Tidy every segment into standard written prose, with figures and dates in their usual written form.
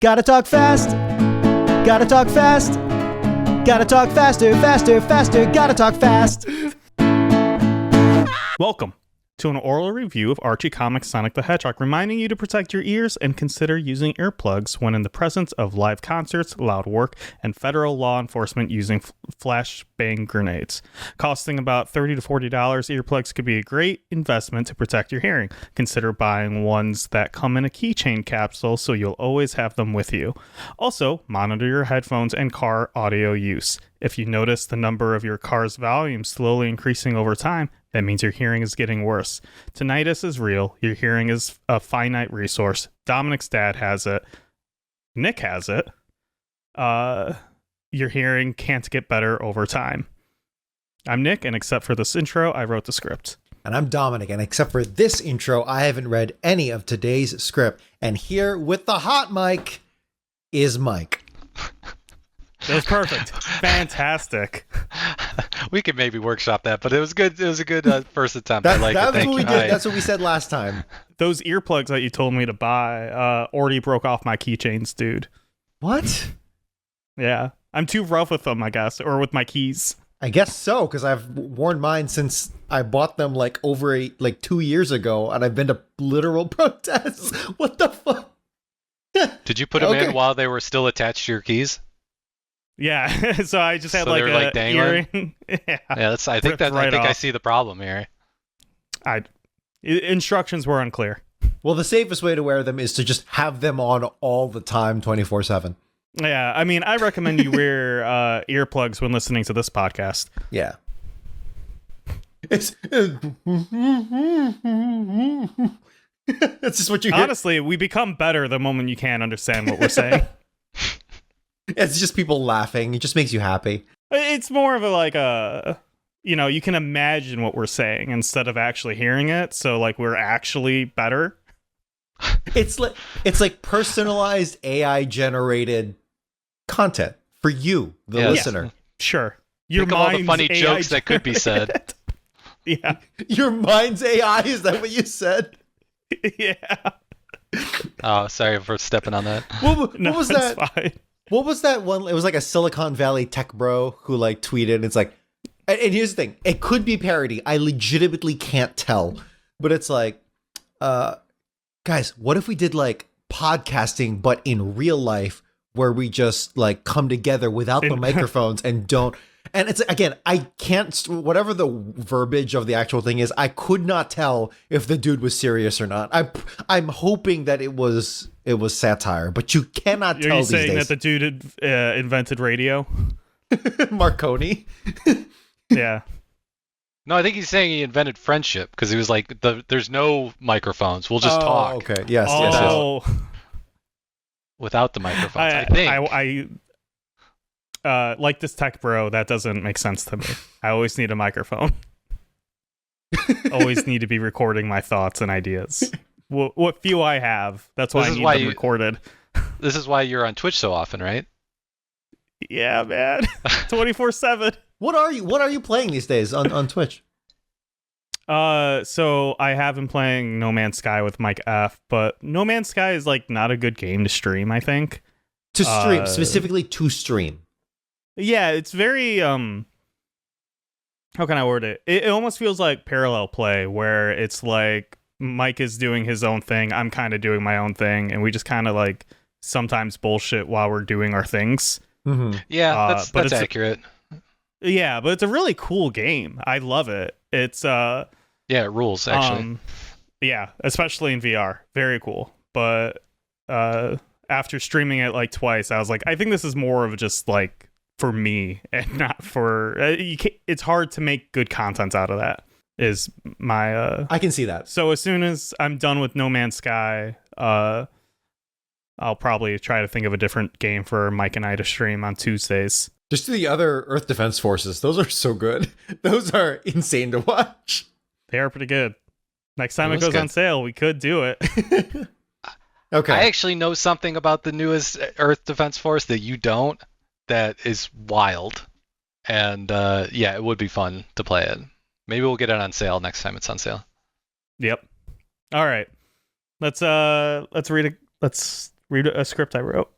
Gotta talk fast. Gotta talk fast. Gotta talk faster, faster, faster. Gotta talk fast. Welcome to an oral review of Archie Comics Sonic the Hedgehog, reminding you to protect your ears and consider using earplugs when in the presence of live concerts, loud work, and federal law enforcement using flashbang grenades. Costing about $30 to $40, earplugs could be a great investment to protect your hearing. Consider buying ones that come in a keychain capsule so you'll always have them with you. Also, monitor your headphones and car audio use. If you notice the number of your car's volume slowly increasing over time, that means your hearing is getting worse. Tinnitus is real. Your hearing is a finite resource. Dominic's dad has it. Nick has it. Your hearing can't get better over time. I'm Nick, and except for this intro, I wrote the script. And I'm Dominic, and except for this intro, I haven't read any of today's script. And here with the hot mic is Mike. That was perfect. Fantastic. We could maybe workshop that, but it was good. It was a good first attempt. I like it. That's Thank what we you. did. That's what we said last time. Those earplugs that you told me to buy already broke off my keychains, dude. What? Yeah. I'm too rough with them, I guess, or with my keys. I guess so, because I've worn mine since I bought them like 2 years ago, and I've been to literal protests. What the fuck? Did you put them in while they were still attached to your keys? Yeah, so I just had So they were, like, dangling? earring. Yeah, that's. I think I see the problem here. Instructions were unclear. Well, the safest way to wear them is to just have them on all the time, 24/7. Yeah, I mean, I recommend you wear earplugs when listening to this podcast. Yeah. It's just what you hear. Honestly, we become better the moment you can't understand what we're saying. It's just people laughing. It just makes you happy. It's more of you can imagine what we're saying instead of actually hearing it. So like we're actually better. It's like personalized AI generated content for you, the listener. Yeah, sure. Think of all the funny jokes that could be said. Yeah. Your mind's AI, is that what you said? Yeah. Oh, sorry for stepping on that. What was that? Fine. What was that one? It was like a Silicon Valley tech bro who like tweeted, and it's like, and here's the thing, it could be parody. I legitimately can't tell, but it's like, guys, what if we did like podcasting, but in real life, where we just like come together without the microphones and don't. And it's, again, I can't, whatever the verbiage of the actual thing is, I could not tell if the dude was serious or not. I'm hoping that it was satire, but you cannot tell these days. Are you saying that the dude invented radio? Marconi? Yeah. No, I think he's saying he invented friendship, because he was like, there's no microphones. We'll just talk. Okay. Yes. Without the microphones, I think. I like this tech bro, that doesn't make sense to me. I always need a microphone. Always need to be recording my thoughts and ideas. What few I have, that's why I need them recorded. This is why you're on Twitch so often, right? Yeah, man. 24/7. What are you playing these days on Twitch? So I have been playing No Man's Sky with Mike F, but No Man's Sky is like not a good game to stream, I think. To stream, specifically to stream. Yeah, it's very how can I word it? It almost feels like parallel play, where it's like Mike is doing his own thing, I'm kind of doing my own thing, and we just kind of like sometimes bullshit while we're doing our things. Mm-hmm. Yeah, that's accurate. Yeah, but it's a really cool game. I love it. It's yeah, it rules actually. Yeah, especially in VR, very cool. But after streaming it like twice, I was like, I think this is more of just like for me and not for it's hard to make good content out of that, is my I can see that. So as soon as I'm done with No Man's Sky, I'll probably try to think of a different game for Mike and I to stream on Tuesdays. Just the other Earth Defense Forces, those are so good. Those are insane to watch. They are pretty good. Next time it goes on sale, we could do it. Okay. I actually know something about the newest Earth Defense Force that you don't. That is wild, and yeah, it would be fun to play it. Maybe we'll get it on sale next time it's on sale. Yep. All right. Let's Read a script I wrote.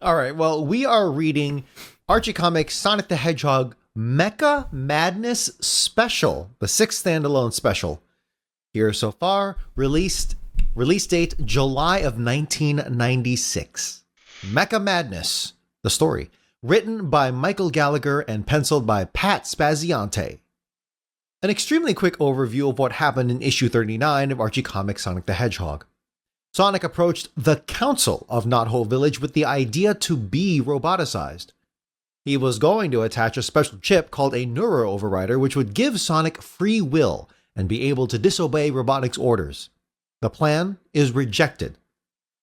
All right. Well, we are reading Archie Comics Sonic the Hedgehog Mecha Madness Special, the 6th standalone special. Here so far, release date July of 1996. Mecha Madness, the story, written by Michael Gallagher and penciled by Pat Spaziante. An extremely quick overview of what happened in issue 39 of Archie Comics Sonic the Hedgehog. Sonic approached the Council of Knothole Village with the idea to be roboticized. He was going to attach a special chip called a Neuro Overrider, which would give Sonic free will and be able to disobey robotics orders. The plan is rejected.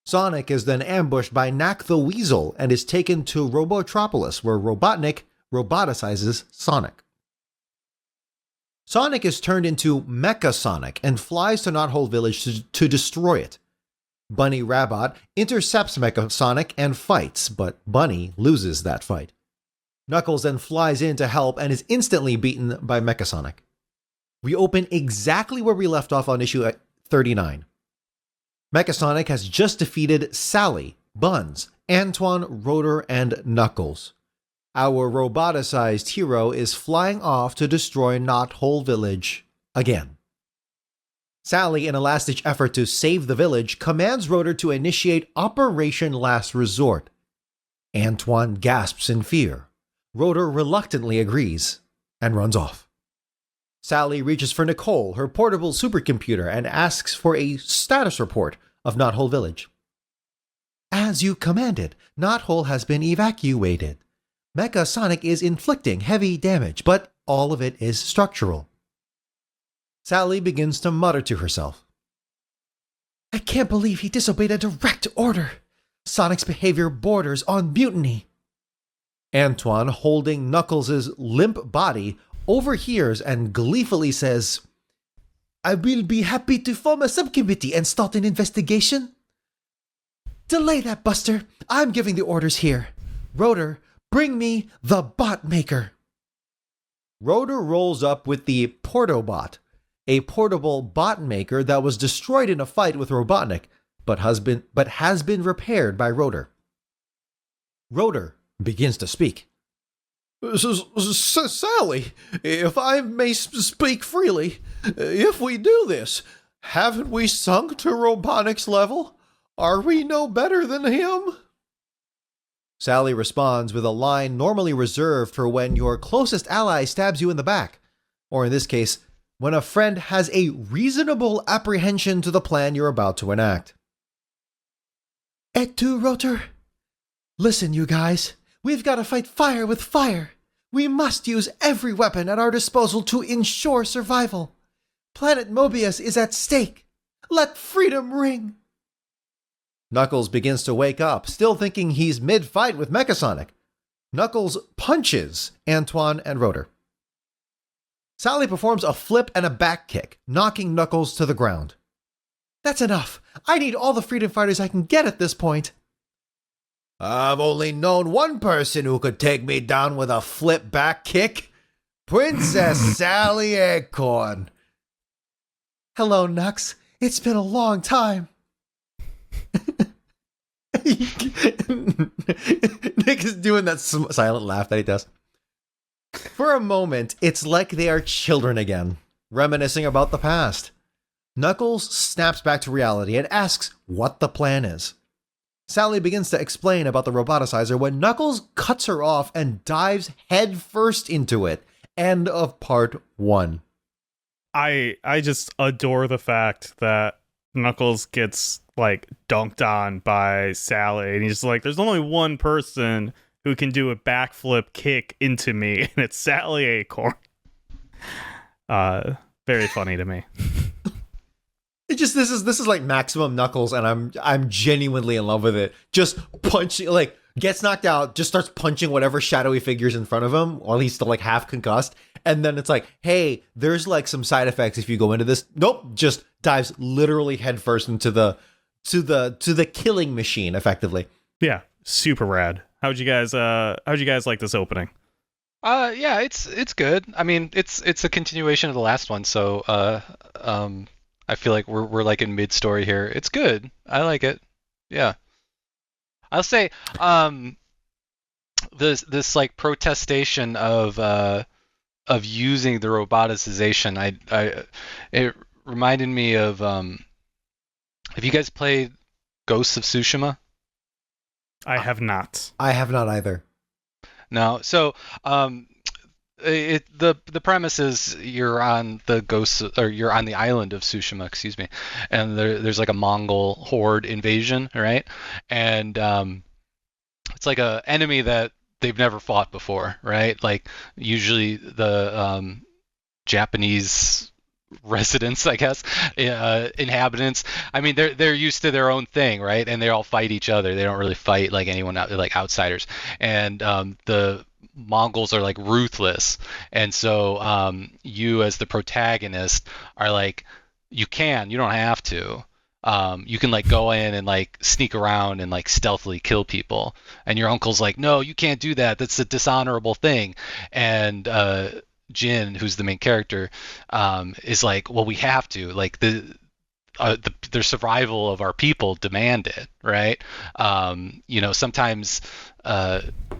Sonic is then ambushed by Knack the Weasel and is taken to Robotropolis, where Robotnik roboticizes Sonic. Sonic is turned into Mecha Sonic and flies to Knothole Village to destroy it. Bunny Rabbit intercepts Mecha Sonic and fights, but Bunny loses that fight. Knuckles then flies in to help and is instantly beaten by Mecha Sonic. We open exactly where we left off on issue 39. Mecha Sonic has just defeated Sally, Buns, Antoine, Rotor, and Knuckles. Our roboticized hero is flying off to destroy Knothole Village again. Sally, in a last-ditch effort to save the village, commands Rotor to initiate Operation Last Resort. Antoine gasps in fear. Rotor reluctantly agrees and runs off. Sally reaches for Nicole, her portable supercomputer, and asks for a status report of Knothole Village. As you commanded, Knothole has been evacuated. Mecha Sonic is inflicting heavy damage, but all of it is structural. Sally begins to mutter to herself. I can't believe he disobeyed a direct order. Sonic's behavior borders on mutiny. Antoine, holding Knuckles' limp body, overhears and gleefully says, I will be happy to form a subcommittee and start an investigation. Delay that, Buster. I'm giving the orders here. Rotor, bring me the bot maker. Rotor rolls up with the Portobot, a portable bot maker that was destroyed in a fight with Robotnik, but has been repaired by Rotor. Rotor begins to speak. Sally, if I may speak freely, if we do this, haven't we sunk to Robotnik's level? Are we no better than him? Sally responds with a line normally reserved for when your closest ally stabs you in the back, or in this case, when a friend has a reasonable apprehension to the plan you're about to enact. Et tu, Rotor? Listen, you guys, we've got to fight fire with fire. We must use every weapon at our disposal to ensure survival. Planet Mobius is at stake. Let freedom ring. Knuckles begins to wake up, still thinking he's mid-fight with Mecha Sonic. Knuckles punches Antoine and Rotor. Sally performs a flip and a back kick, knocking Knuckles to the ground. That's enough. I need all the freedom fighters I can get at this point. I've only known one person who could take me down with a flip back kick. Princess Sally Acorn. Hello, Nux. It's been a long time. Nick is doing that silent laugh that he does. For a moment, it's like they are children again, reminiscing about the past. Knuckles snaps back to reality and asks what the plan is. Sally begins to explain about the roboticizer when Knuckles cuts her off and dives headfirst into it. End of part 1. I just adore the fact that Knuckles gets like dunked on by Sally, and he's like, there's only one person who can do a backflip kick into me, and it's Sally Acorn. Very funny to me. It just this is like maximum Knuckles, and I'm genuinely in love with it. Just punching, like gets knocked out, just starts punching whatever shadowy figures in front of him while he's still like half concussed, and then it's like, hey, there's like some side effects if you go into this. Nope, just dives literally headfirst into the killing machine, effectively. Yeah, super rad. How'd you guys like this opening? Yeah, it's good. I mean, it's a continuation of the last one, so I feel like we're like in mid story here. It's good. I like it. Yeah. I'll say this like protestation of using the roboticization. It reminded me of have you guys played Ghosts of Tsushima? I have not. I have not either. No. So the premise is you're on you're on the island of Tsushima, excuse me, and there's like a Mongol horde invasion, right? And it's like a enemy that they've never fought before, right? Like usually the Japanese residents, I guess, inhabitants. I mean, they're used to their own thing, right? And they all fight each other. They don't really fight like anyone out, like outsiders. And the Mongols are like ruthless, and so you as the protagonist are like, you don't have to. You can like go in and like sneak around and like stealthily kill people, and your uncle's like, no, you can't do that. That's a dishonorable thing. And Jin, who's the main character, is like, well, we have to. Like the survival of our people demand it, right? Sometimes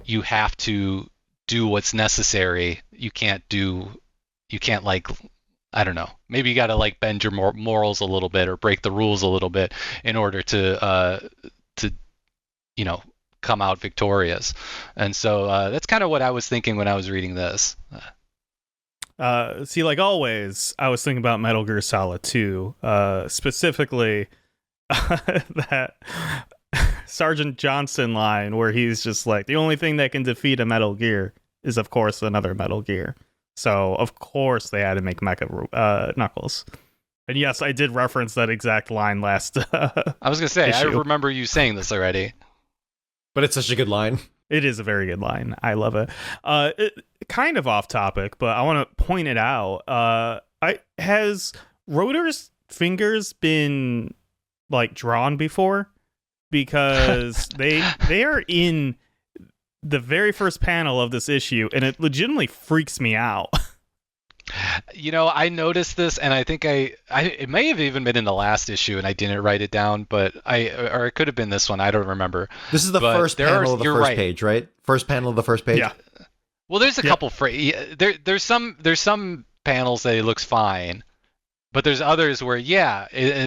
you have to do what's necessary. You can't like, I don't know. Maybe you got to like bend your morals a little bit or break the rules a little bit in order to come out victorious. And so that's kind of what I was thinking when I was reading this. See, like always, I was thinking about Metal Gear Solid 2, specifically that Sergeant Johnson line where he's just like, the only thing that can defeat a Metal Gear is, of course, another Metal Gear. So, of course, they had to make Mecha Knuckles. And yes, I did reference that exact line last I was going to say, issue. I remember you saying this already. But it's such a good line. It is a very good line. I love it. Kind of off topic, but I want to point it out. Has Rotor's fingers been like drawn before? Because they are in the very first panel of this issue, and it legitimately freaks me out. I noticed this, and I think it may have even been in the last issue, and I didn't write it down, but or it could have been this one. I don't remember. This is the first panel of the first page, right? First panel of the first page. Yeah. Well, there's a couple. There's some panels that it looks fine, but there's others where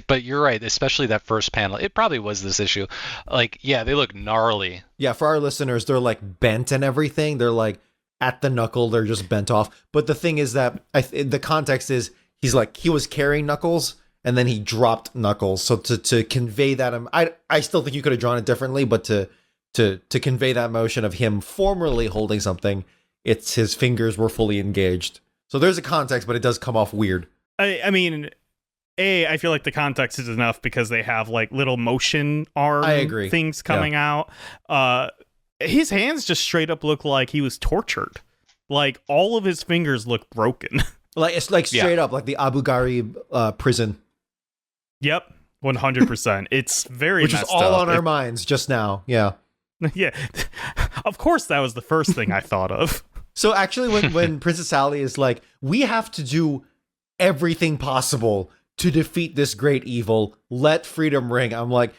but you're right, especially that first panel. It probably was this issue. Like, yeah, they look gnarly. Yeah, for our listeners, they're like bent and everything. They're like at the knuckle, they're just bent off. But the thing is that the context is he was carrying Knuckles and then he dropped Knuckles. So to convey that, I still think you could have drawn it differently, but to convey that motion of him formerly holding something, it's his fingers were fully engaged. So there's a context, but it does come off weird. I mean, I feel like the context is enough because they have like little motion arm things coming out. His hands just straight up look like he was tortured. Like all of his fingers look broken. Like it's like straight up like the Abu Ghraib prison. Yep, 100%. It's very which is all on our minds just now. Yeah, yeah. Of course, that was the first thing I thought of. So actually, when Princess Sally is like, we have to do everything possible to defeat this great evil, let freedom ring. I'm like,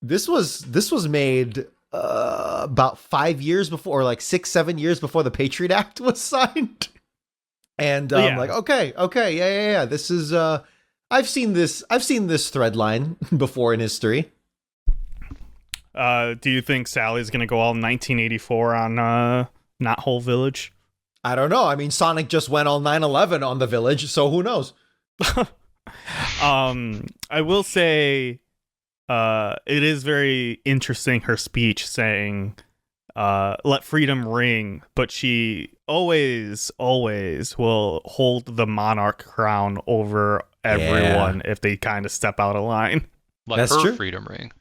this was made about 5 years before, or like 6-7 years before the Patriot Act was signed. And I'm like, okay, yeah. This is I've seen this thread line before in history. Do you think Sally's gonna go all 1984 on Not Whole Village? I don't know. I mean, Sonic just went all 9/11 on the village, so who knows? I will say it is very interesting, her speech saying let freedom ring, but she always will hold the monarch crown over everyone if they kind of step out of line. Let her freedom ring.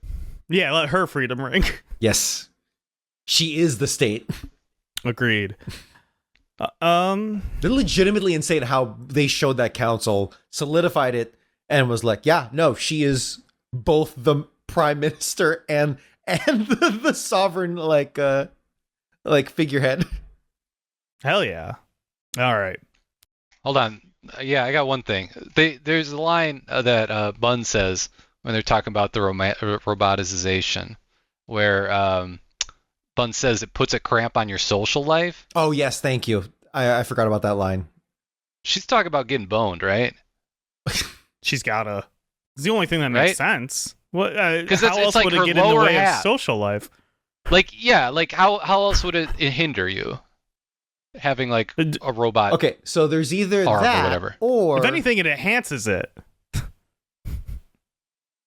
Yeah, let her freedom ring. Yes. She is the state. Agreed. They're legitimately insane how they showed that council, solidified it, and was like, yeah, no, she is both the prime minister and the sovereign like figurehead. Hell yeah. All right. Hold on. Yeah, I got one thing. There's a line that Bun says when they're talking about the roboticization. where Bun says it puts a cramp on your social life. Oh yes, thank you. I forgot about that line. She's talking about getting boned, right? She's gotta. It's the only thing that makes sense. What? Because how else would it get in the way of social life? Like, yeah, like how else would it hinder you? Having like a robot. Okay, so there's either arm that or whatever. or If anything, it enhances it.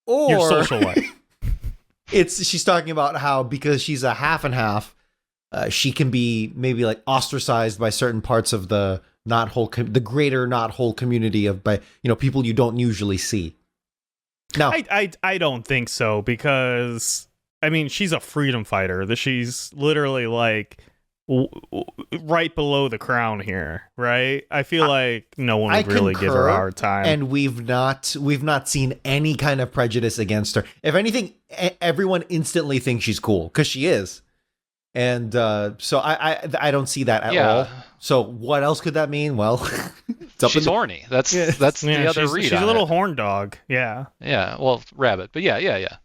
Or Your social life. She's talking about how because she's a half and half, she can be maybe like ostracized by certain parts of the the greater not whole community of people you don't usually see. Now, I don't think so, because I mean, she's a freedom fighter. She's literally like right below the crown here, right? I feel like no one would really give her a hard time. And we've not seen any kind of prejudice against her. If anything, everyone instantly thinks she's cool because she is. And so I don't see that at all. So what else could that mean? Well, she's horny. That's the other read. She's a little horn dog. Yeah. Yeah. Well, rabbit, but yeah.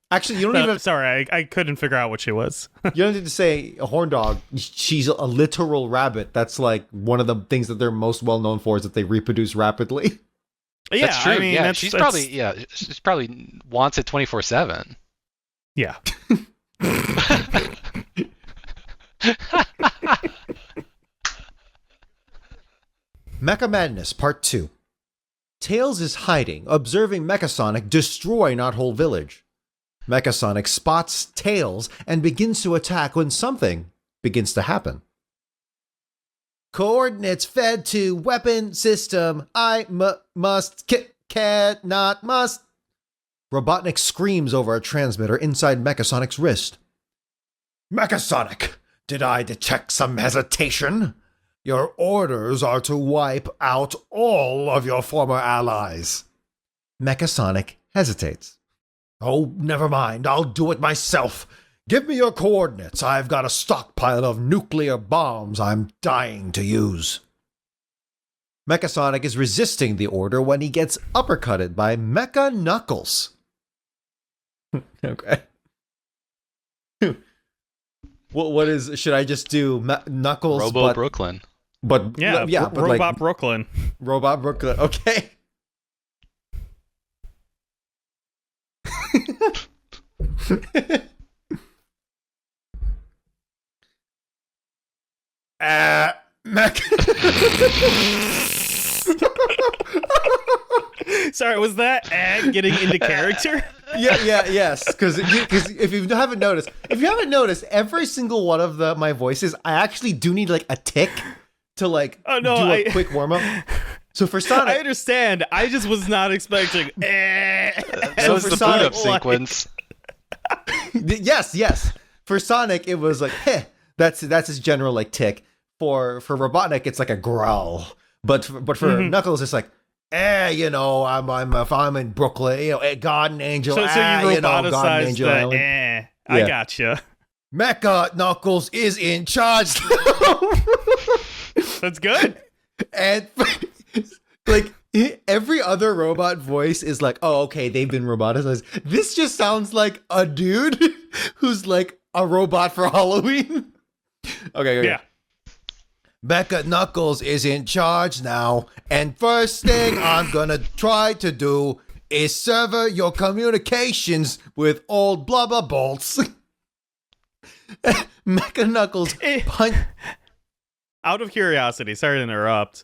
Actually, you don't even. Sorry, I couldn't figure out what she was. You don't need to say a horn dog. She's a literal rabbit. That's like one of the things that they're most well known for is that they reproduce rapidly. Yeah, that's true. I mean, she's probably wants it 24/7. Yeah. Mecha Madness Part 2. Tails is hiding, observing Mechasonic destroy Not Whole Village. Mechasonic spots Tails and begins to attack when something begins to happen. Coordinates fed to weapon system. Cannot must. Robotnik screams over a transmitter inside Mechasonic's wrist. Mechasonic, did I detect some hesitation? Your orders are to wipe out all of your former allies. Mechasonic hesitates. Oh, never mind. I'll do it myself. Give me your coordinates. I've got a stockpile of nuclear bombs I'm dying to use. Mechasonic is resisting the order when he gets uppercutted by Mecha Knuckles. Okay. What is? Should I just do Knuckles? Robo Brooklyn. But Robot like, Brooklyn. Robot Brooklyn. Okay. Sorry, was that getting into character? Yes. Because if you haven't noticed, every single one of my voices, I actually do need like a tick to like do a quick warm up. So for Sonic, I understand. I just was not expecting. That was the boot up sequence. Yes. For Sonic, it was like, that's his general like tick. For Robotnik, it's like a growl. But for Knuckles, it's like, I'm in Brooklyn, Garden Angel. So you roboticized Garden Angel Island. I gotcha. Mecha Knuckles is in charge now. That's good. And like every other robot voice is like, oh, okay, they've been roboticized. This just sounds like a dude who's like a robot for Halloween. Okay. Yeah. Mecha Knuckles is in charge now, and first thing I'm gonna try to do is sever your communications with old blubber bolts. Mecha Knuckles punch. Out of curiosity, sorry to interrupt,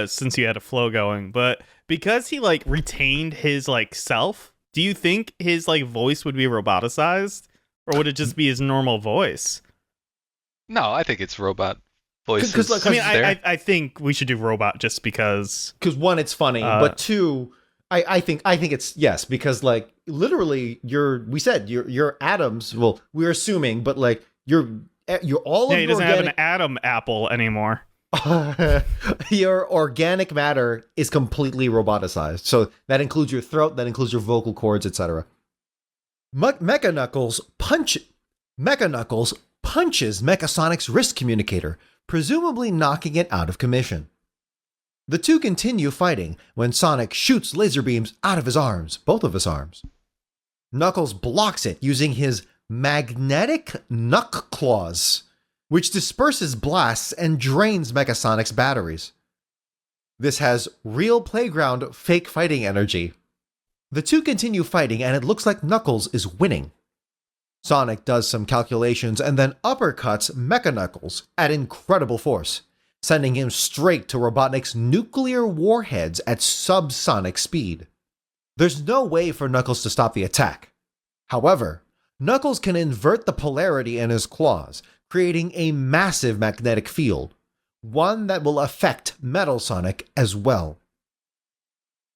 since you had a flow going, but because he like retained his like self, do you think his like voice would be roboticized, or would it just be his normal voice? No, I think it's robot voices. I think we should do robot just because. Because one, it's funny, but two, I think it's yes, because like literally your atoms. Well, we're assuming, but like you're all of he doesn't have an atom apple anymore. Your organic matter is completely roboticized, so that includes your throat, that includes your vocal cords, etc. Mecha Knuckles punches Mechasonic's wrist communicator, presumably knocking it out of commission. The two continue fighting when Sonic shoots laser beams out of his arms, both of his arms. Knuckles blocks it using his magnetic knuck claws, which disperses blasts and drains Mecha Sonic's batteries. This has real playground fake fighting energy. The two continue fighting, and it looks like Knuckles is winning. Sonic does some calculations and then uppercuts Mecha Knuckles at incredible force, sending him straight to Robotnik's nuclear warheads at subsonic speed. There's no way for Knuckles to stop the attack. However, Knuckles can invert the polarity in his claws, creating a massive magnetic field, one that will affect Metal Sonic as well.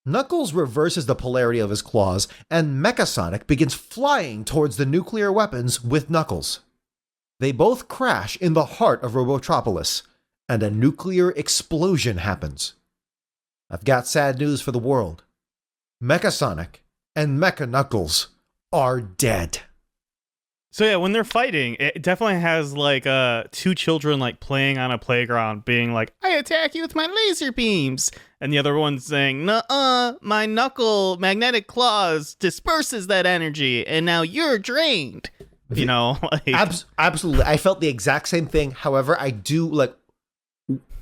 Knuckles reverses the polarity of his claws, and Mecha Sonic begins flying towards the nuclear weapons with Knuckles. They both crash in the heart of Robotropolis, and a nuclear explosion happens. I've got sad news for the world. Mecha Sonic and Mecha Knuckles are dead. So yeah, when they're fighting, it definitely has like two children like playing on a playground being like, I attack you with my laser beams. And the other one's saying, nuh-uh, my knuckle magnetic claws disperses that energy and now you're drained. You know, like Absolutely. I felt the exact same thing. However, I do like,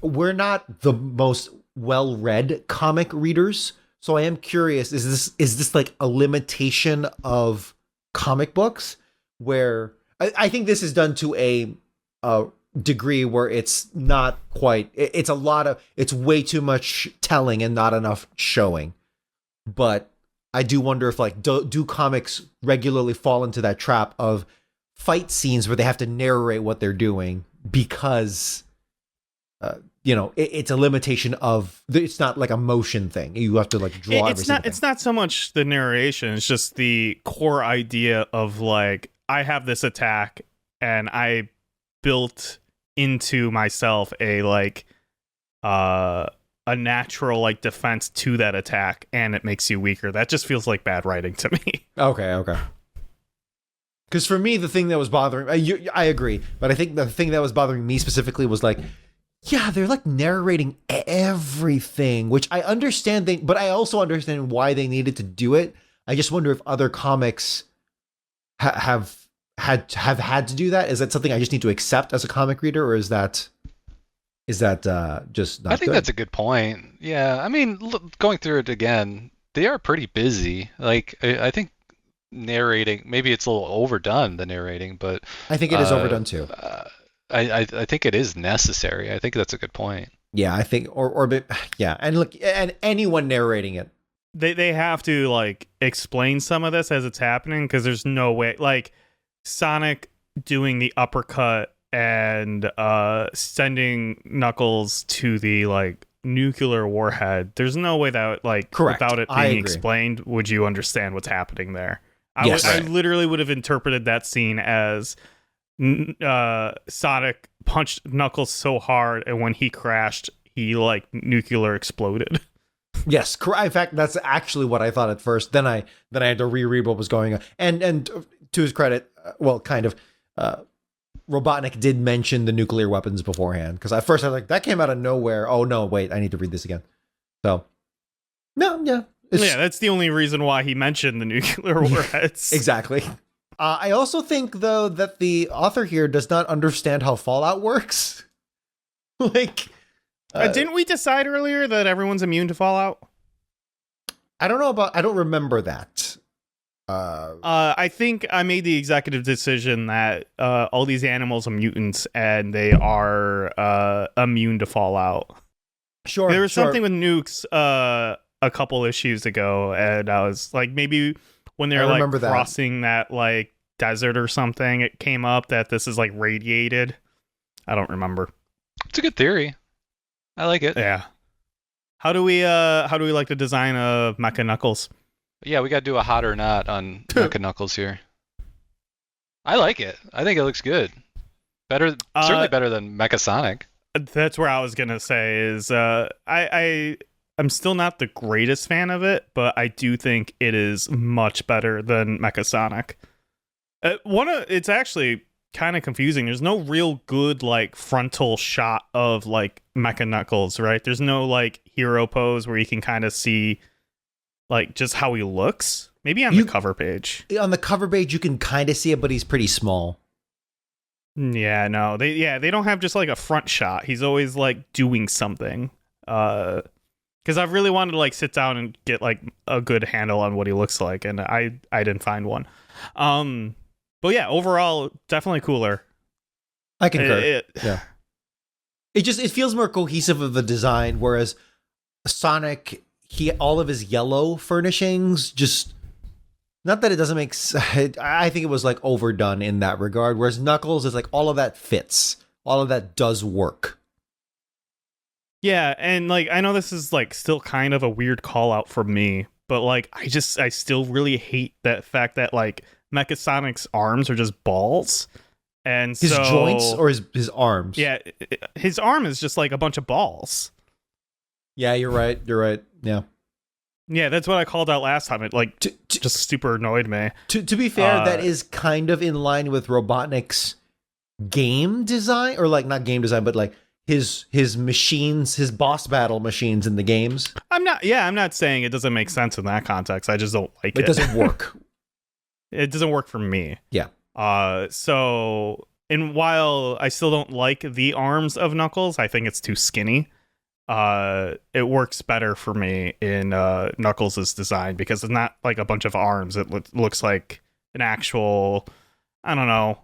we're not the most well-read comic readers. So I am curious, is this like a limitation of comic books? Where I think this is done to a degree where it's not quite, it's way too much telling and not enough showing. But I do wonder if like, do comics regularly fall into that trap of fight scenes where they have to narrate what they're doing because, it's a limitation of, it's not like a motion thing. You have to like draw everything. It's not so much the narration, it's just the core idea of like, I have this attack and I built into myself a like a natural like defense to that attack and it makes you weaker. That just feels like bad writing to me. Okay. Because for me, the thing that was bothering, I agree, but I think the thing that was bothering me specifically was like, yeah, they're like narrating everything, which I understand, but I also understand why they needed to do it. I just wonder if other comics have had to do that. Is that something I just need to accept as a comic reader, or is that just not I think good? that's a good point. Yeah, I mean, going through it again, they are pretty busy. Like, I think narrating, maybe it's a little overdone, the narrating, but I think it is overdone too. I think it is necessary. I think that's a good point. Yeah, I think, yeah, and look, and anyone narrating it, They have to like explain some of this as it's happening because there's no way like Sonic doing the uppercut and sending Knuckles to the like nuclear warhead. There's no way that like correct. Without it being explained would you understand what's happening there. I literally would have interpreted that scene as Sonic punched Knuckles so hard and when he crashed he like nuclear exploded. Yes, in fact, that's actually what I thought at first. Then I had to reread what was going on. And to his credit, well, kind of, Robotnik did mention the nuclear weapons beforehand. Because at first I was like, that came out of nowhere. Oh no, wait, I need to read this again. So, no, yeah, that's the only reason why he mentioned the nuclear warheads. Exactly. I also think though that the author here does not understand how Fallout works. Like. Didn't we decide earlier that everyone's immune to Fallout? I don't remember that. I think I made the executive decision that all these animals are mutants and they are immune to Fallout. Sure. There was something with nukes a couple issues ago, and I was like, maybe when they're like crossing that like desert or something, it came up that this is like radiated. I don't remember. It's a good theory. I like it. Yeah. How do we like the design of Mecha Knuckles? Yeah, we got to do a hot or not on Mecha Knuckles here. I like it. I think it looks good. Certainly better than Mecha Sonic. That's where I was gonna say is I'm still not the greatest fan of it, but I do think it is much better than Mecha Sonic. It's actually kind of confusing. There's no real good like frontal shot of like Mecha Knuckles, right? There's no like hero pose where you can kind of see like just how he looks. Maybe on the cover page. On the cover page, you can kind of see it, but he's pretty small. Yeah, no. They don't have just like a front shot. He's always like doing something. Because I've really wanted to like sit down and get like a good handle on what he looks like, and I didn't find one. But yeah, overall, definitely cooler. I concur. Yeah. It feels more cohesive of the design, whereas Sonic, all of his yellow furnishings just, not that it doesn't make I think it was like overdone in that regard, whereas Knuckles is like all of that fits. All of that does work. Yeah, and like I know this is like still kind of a weird call out for me, but like I still really hate that fact that like Mecha Sonic's arms are just balls. And his joints or his arms? Yeah, his arm is just like a bunch of balls. Yeah, you're right. Yeah. Yeah, that's what I called out last time. It like just super annoyed me. To be fair, that is kind of in line with Robotnik's game design, or like not game design, but like his machines, his boss battle machines in the games. I'm not saying it doesn't make sense in that context. I just don't like it. It doesn't work. It doesn't work for me. Yeah. So, and while I still don't like the arms of Knuckles, I think it's too skinny. It works better for me in Knuckles' design because it's not like a bunch of arms. It looks like an actual, I don't know,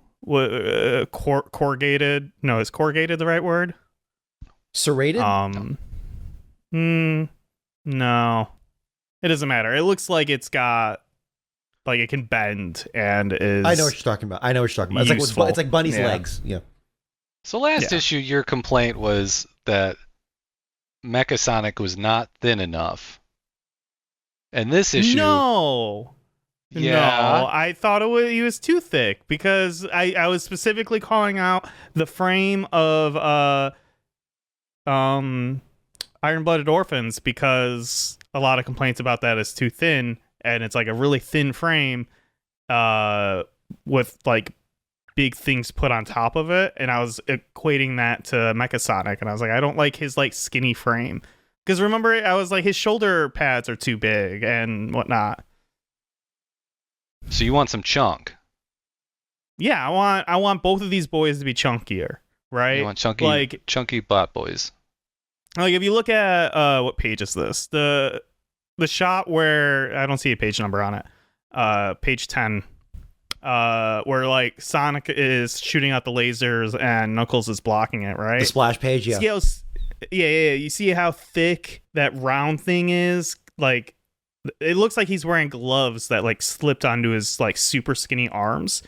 corrugated. No, is corrugated the right word? Serrated? No, it doesn't matter. It looks like it's got, like it can bend and is. I know what you're talking about. It's like Bunny's legs. Yeah. So last issue, your complaint was that Mecha Sonic was not thin enough. And this issue... No, I thought he was too thick because I was specifically calling out the frame of Iron-Blooded Orphans because a lot of complaints about that is too thin, and it's like a really thin frame with like big things put on top of it, and I was equating that to Mecha Sonic, and I was like, I don't like his like skinny frame because remember I was like his shoulder pads are too big and whatnot. So you want some chunk? Yeah, I want both of these boys to be chunkier, right? You want chunky bot boys. Like if you look at what page is this? The shot where I don't see a page number on it. Page 10. Where like Sonic is shooting out the lasers and Knuckles is blocking it, right? The splash page, yeah. Yeah. You see how thick that round thing is? Like, it looks like he's wearing gloves that like slipped onto his like super skinny arms.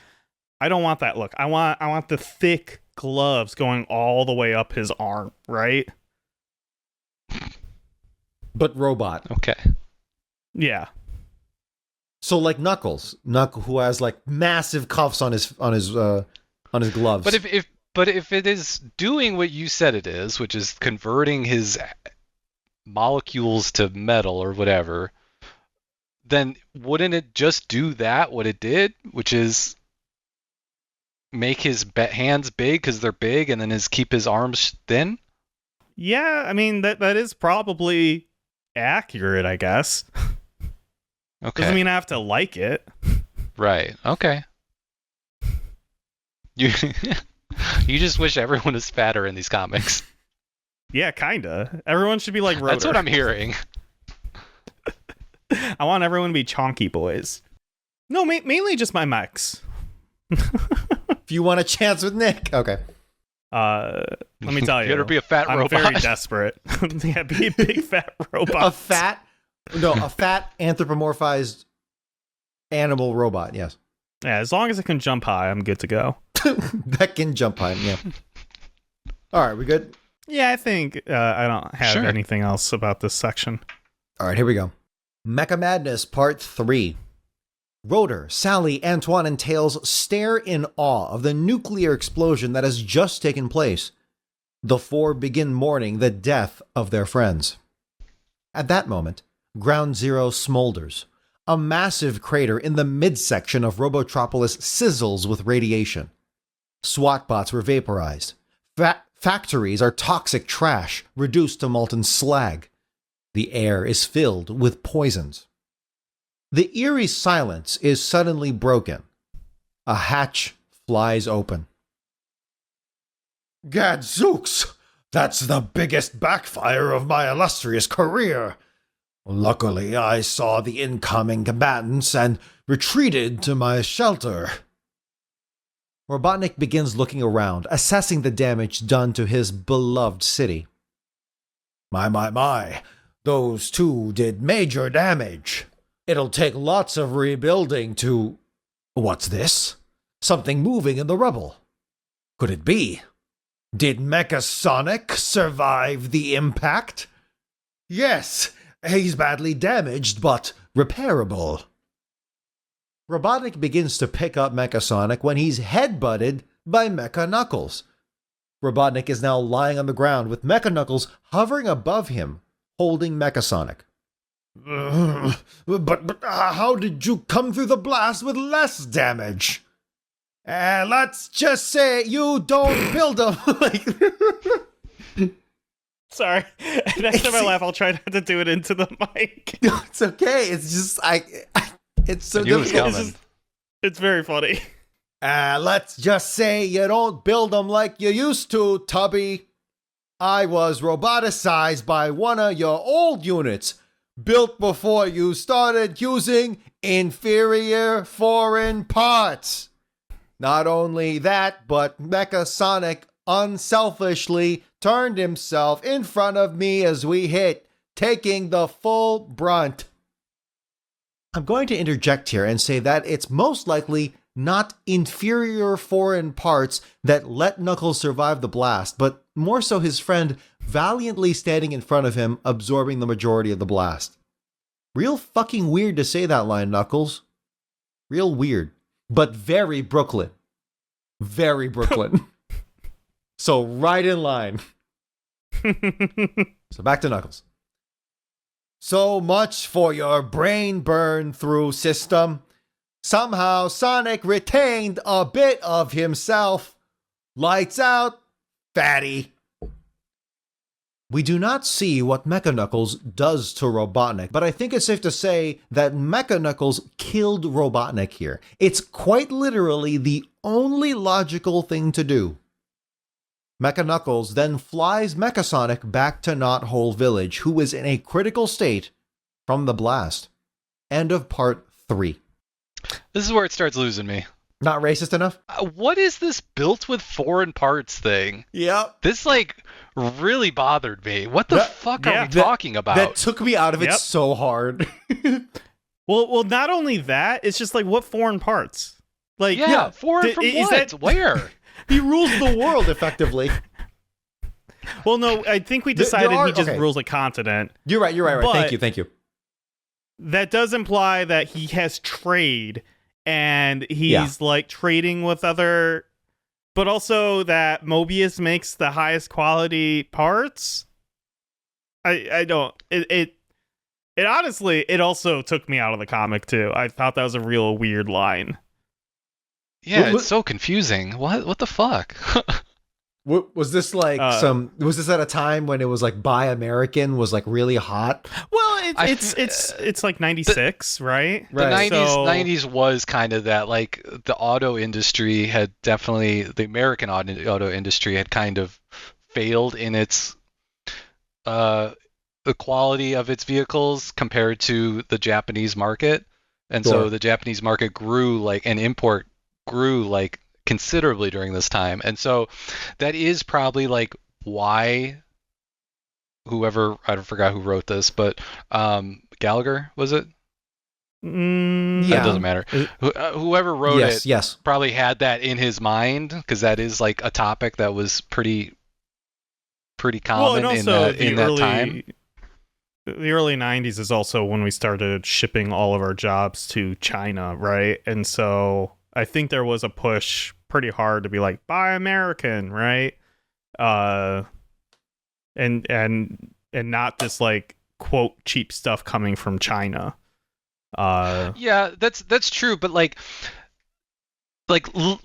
I don't want that look. I want the thick gloves going all the way up his arm, right? But robot. Okay. Yeah. So like Knuckles, who has like massive cuffs on his gloves. But if it is doing what you said it is, which is converting his molecules to metal or whatever, then wouldn't it just do that? What it did, which is make his hands big because they're big, and then keep his arms thin? Yeah, I mean that is probably accurate, I guess. Okay. Doesn't mean I have to like it. Right. Okay. You you just wish everyone was fatter in these comics. Yeah, kinda. Everyone should be like Rotor. That's what I'm hearing. I want everyone to be chonky boys. No, mainly just my mechs. If you want a chance with Nick, okay. Let me tell you. You better be a fat robot. I'm very desperate. Yeah, be a big fat robot. A fat anthropomorphized animal robot, yes. Yeah, as long as it can jump high, I'm good to go. That can jump high, yeah. All right, we good? Yeah, I think I don't have anything else about this section. All right, here we go. Mecha Madness Part 3. Rotor, Sally, Antoine, and Tails stare in awe of the nuclear explosion that has just taken place. The four begin mourning the death of their friends. At that moment, Ground Zero smolders. A massive crater in the midsection of Robotropolis sizzles with radiation. SWAT bots were vaporized. Factories are toxic trash, reduced to molten slag. The air is filled with poisons. The eerie silence is suddenly broken. A hatch flies open. Gadzooks! That's the biggest backfire of my illustrious career. Luckily, I saw the incoming combatants and retreated to my shelter. Robotnik begins looking around, assessing the damage done to his beloved city. My. Those two did major damage. It'll take lots of rebuilding to... What's this? Something moving in the rubble. Could it be? Did Mecha Sonic survive the impact? Yes, he's badly damaged, but repairable. Robotnik begins to pick up Mecha Sonic when he's headbutted by Mecha Knuckles. Robotnik is now lying on the ground with Mecha Knuckles hovering above him, holding Mecha Sonic. But how did you come through the blast with less damage? Let's just say you don't build them like... Sorry. Next time I laugh, I'll try not to do it into the mic. No, it's okay. It's just it's so difficult. It's very funny. Let's just say you don't build them like you used to, Tubby. I was roboticized by one of your old units, built before you started using inferior foreign parts. Not only that, but Mecha Sonic unselfishly turned himself in front of me as we hit, taking the full brunt. I'm going to interject here and say that it's most likely not inferior foreign parts that let Knuckles survive the blast, but more so his friend valiantly standing in front of him, absorbing the majority of the blast. Real fucking weird to say that line, Knuckles. Real weird. But very Brooklyn. Very Brooklyn. So right in line. So back to Knuckles. So much for your brain burn through system. Somehow Sonic retained a bit of himself. Lights out, fatty. We do not see what Mecha Knuckles does to Robotnik, but I think it's safe to say that Mecha Knuckles killed Robotnik here. It's quite literally the only logical thing to do. Mecha Knuckles then flies Mecha Sonic back to Knothole Village, who is in a critical state from the blast. End of part 3. This is where it starts losing me. Not racist enough? What is this built with foreign parts thing? Yep. This, really bothered me. What the fuck are we talking about? That took me out of it so hard. Well, not only that, it's just what foreign parts? Foreign from what? Where? He rules the world, effectively. Well, no, I think we decided he just rules a continent. You're right. Thank you. That does imply that he has trade, and he's trading with other, but also that Mobius makes the highest quality parts. I don't. It honestly, it also took me out of the comic too. I thought that was a real weird line. Yeah, it's so confusing. What the fuck? Was this was this at a time when it was Buy American was really hot? Well, it's 96, right? The 90s was kind of that. The auto industry had definitely, the American auto industry had kind of failed in its the quality of its vehicles compared to the Japanese market, and so the Japanese market grew and import grew considerably during this time, and so that is probably why whoever, I forgot who wrote this, but Gallagher, was it? Yeah, it doesn't matter. Whoever wrote it probably had that in his mind, because that is a topic that was pretty common in that time. The early 90s is also when we started shipping all of our jobs to China, right? And so I think there was a push pretty hard to be Buy American, right? And not this quote cheap stuff coming from China. Yeah, that's true, but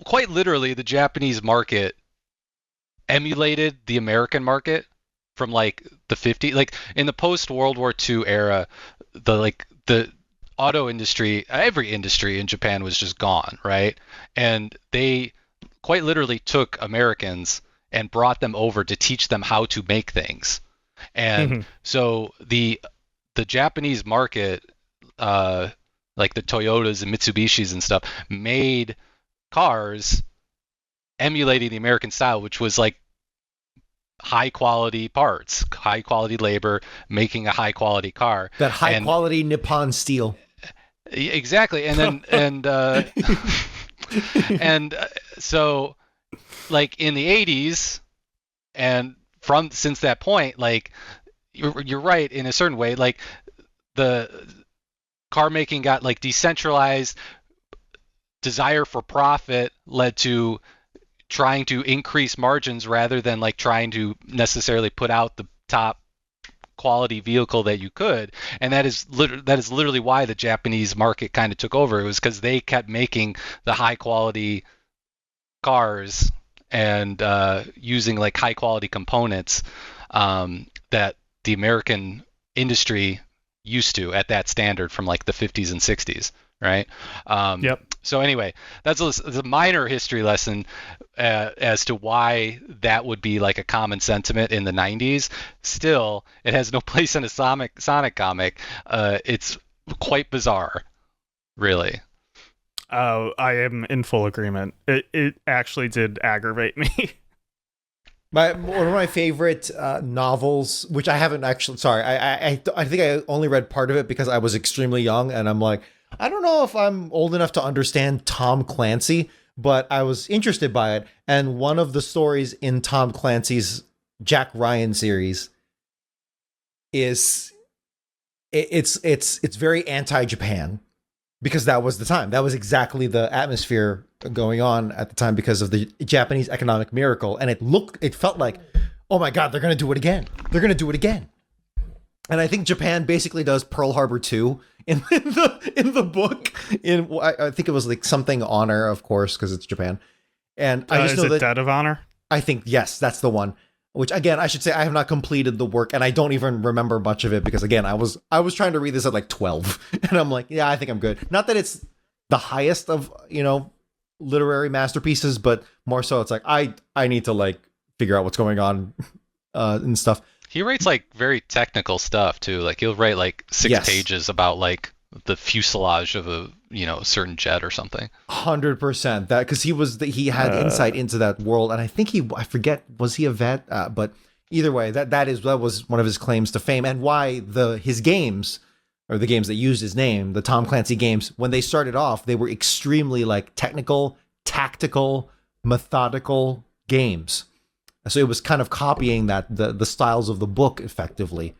quite literally, the Japanese market emulated the American market from the 50s. In the post World War II era, the auto industry, every industry in Japan was just gone, right? And they quite literally took Americans and brought them over to teach them how to make things. And so the Japanese market, like the Toyotas and Mitsubishis and stuff, made cars emulating the American style, which was like high quality parts, high quality labor, making a high quality car. That high quality Nippon steel. Exactly. And then so like in the 80s and since that point, like you're right in a certain way, like the car making got like decentralized. Desire for profit led to trying to increase margins rather than like trying to necessarily put out the top quality vehicle that you could. And that is literally why the Japanese market kind of took over. It was because they kept making the high quality cars and using like high quality components that the American industry used to at that standard from like the 50s and 60s, right? Yep. So anyway, that's a minor history lesson as to why that would be like a common sentiment in the 90s. Still, it has no place in a Sonic comic. It's quite bizarre, really. Oh, I am in full agreement. It actually did aggravate me. One of my favorite novels, which I haven't actually, sorry, I think I only read part of it because I was extremely young, and I'm like, I don't know if I'm old enough to understand Tom Clancy, but I was interested by it. And one of the stories in Tom Clancy's Jack Ryan series is it's very anti-Japan, because that was the time. That was exactly the atmosphere going on at the time because of the Japanese economic miracle. And it felt like, oh my God, they're going to do it again. They're going to do it again. And I think Japan basically does Pearl Harbor 2 in the book. I think it was like something honor, of course, because it's Japan. And I just know that Debt of Honor? I think, yes, that's the one. Which, again, I should say I have not completed the work, and I don't even remember much of it because, again, I was trying to read this at like 12, and I'm like, yeah, I think I'm good. Not that it's the highest of, literary masterpieces, but more so it's like I need to like figure out what's going on and stuff. He writes like very technical stuff too. Like he'll write like 6 pages about like the fuselage of a certain jet or something. 100% that, because he had insight into that world, and I think I forget, was he a vet? But either way, that was one of his claims to fame, and why his games, or the games that used his name, the Tom Clancy games, when they started off, they were extremely like technical, tactical, methodical games. So it was kind of copying the styles of the book effectively.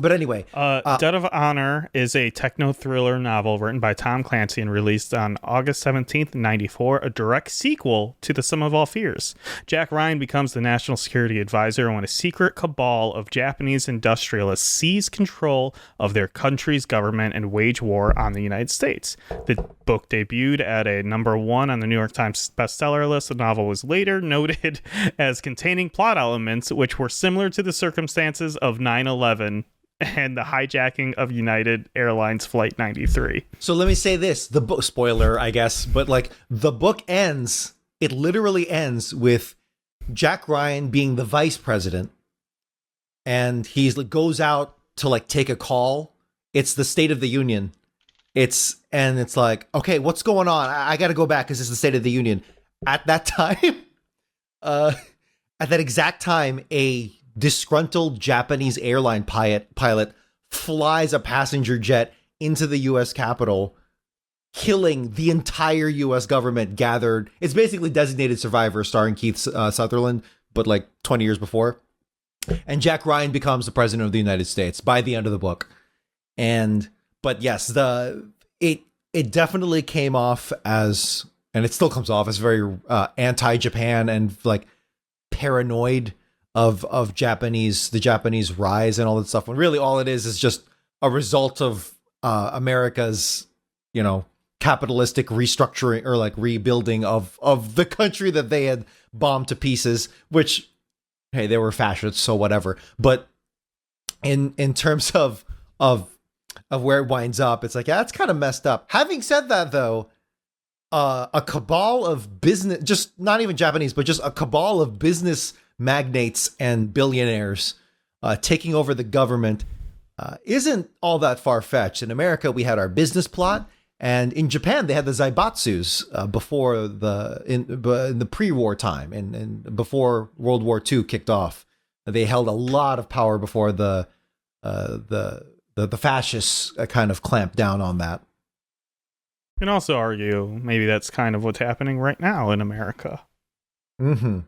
But anyway, Debt of Honor is a techno-thriller novel written by Tom Clancy and released on August 17th, 1994, a direct sequel to The Sum of All Fears. Jack Ryan becomes the national security advisor when a secret cabal of Japanese industrialists seize control of their country's government and wage war on the United States. The book debuted at a #1 on the New York Times bestseller list. The novel was later noted as containing plot elements which were similar to the circumstances of 9/11 and the hijacking of United Airlines Flight 93. So let me say this, the book, spoiler, I guess, but like the book it literally ends with Jack Ryan being the vice president, and he goes out to like take a call. It's the State of the Union. It's like, okay, what's going on? I got to go back because it's the State of the Union. At that time, at that exact time, a disgruntled Japanese airline pilot flies a passenger jet into the U.S. Capitol, killing the entire U.S. government gathered. It's basically Designated Survivor starring Keith Sutherland, but like 20 years before. And Jack Ryan becomes the president of the United States by the end of the book. But yes, it definitely came off as, and it still comes off as very anti-Japan and like paranoid of the Japanese rise and all that stuff, when really all it is just a result of America's capitalistic restructuring or like rebuilding of the country that they had bombed to pieces, which, hey, they were fascists, so whatever. But in terms of of where it winds up. It's like, yeah, that's kind of messed up. Having said that, though, a cabal of business, just not even Japanese, but just a cabal of business magnates and billionaires taking over the government isn't all that far-fetched. In America, we had our business plot, and in Japan, they had the Zaibatsus before in the pre-war time and before World War II kicked off. They held a lot of power before the fascists kind of clamped down on that. You can also argue maybe that's kind of what's happening right now in America. Mm-hmm.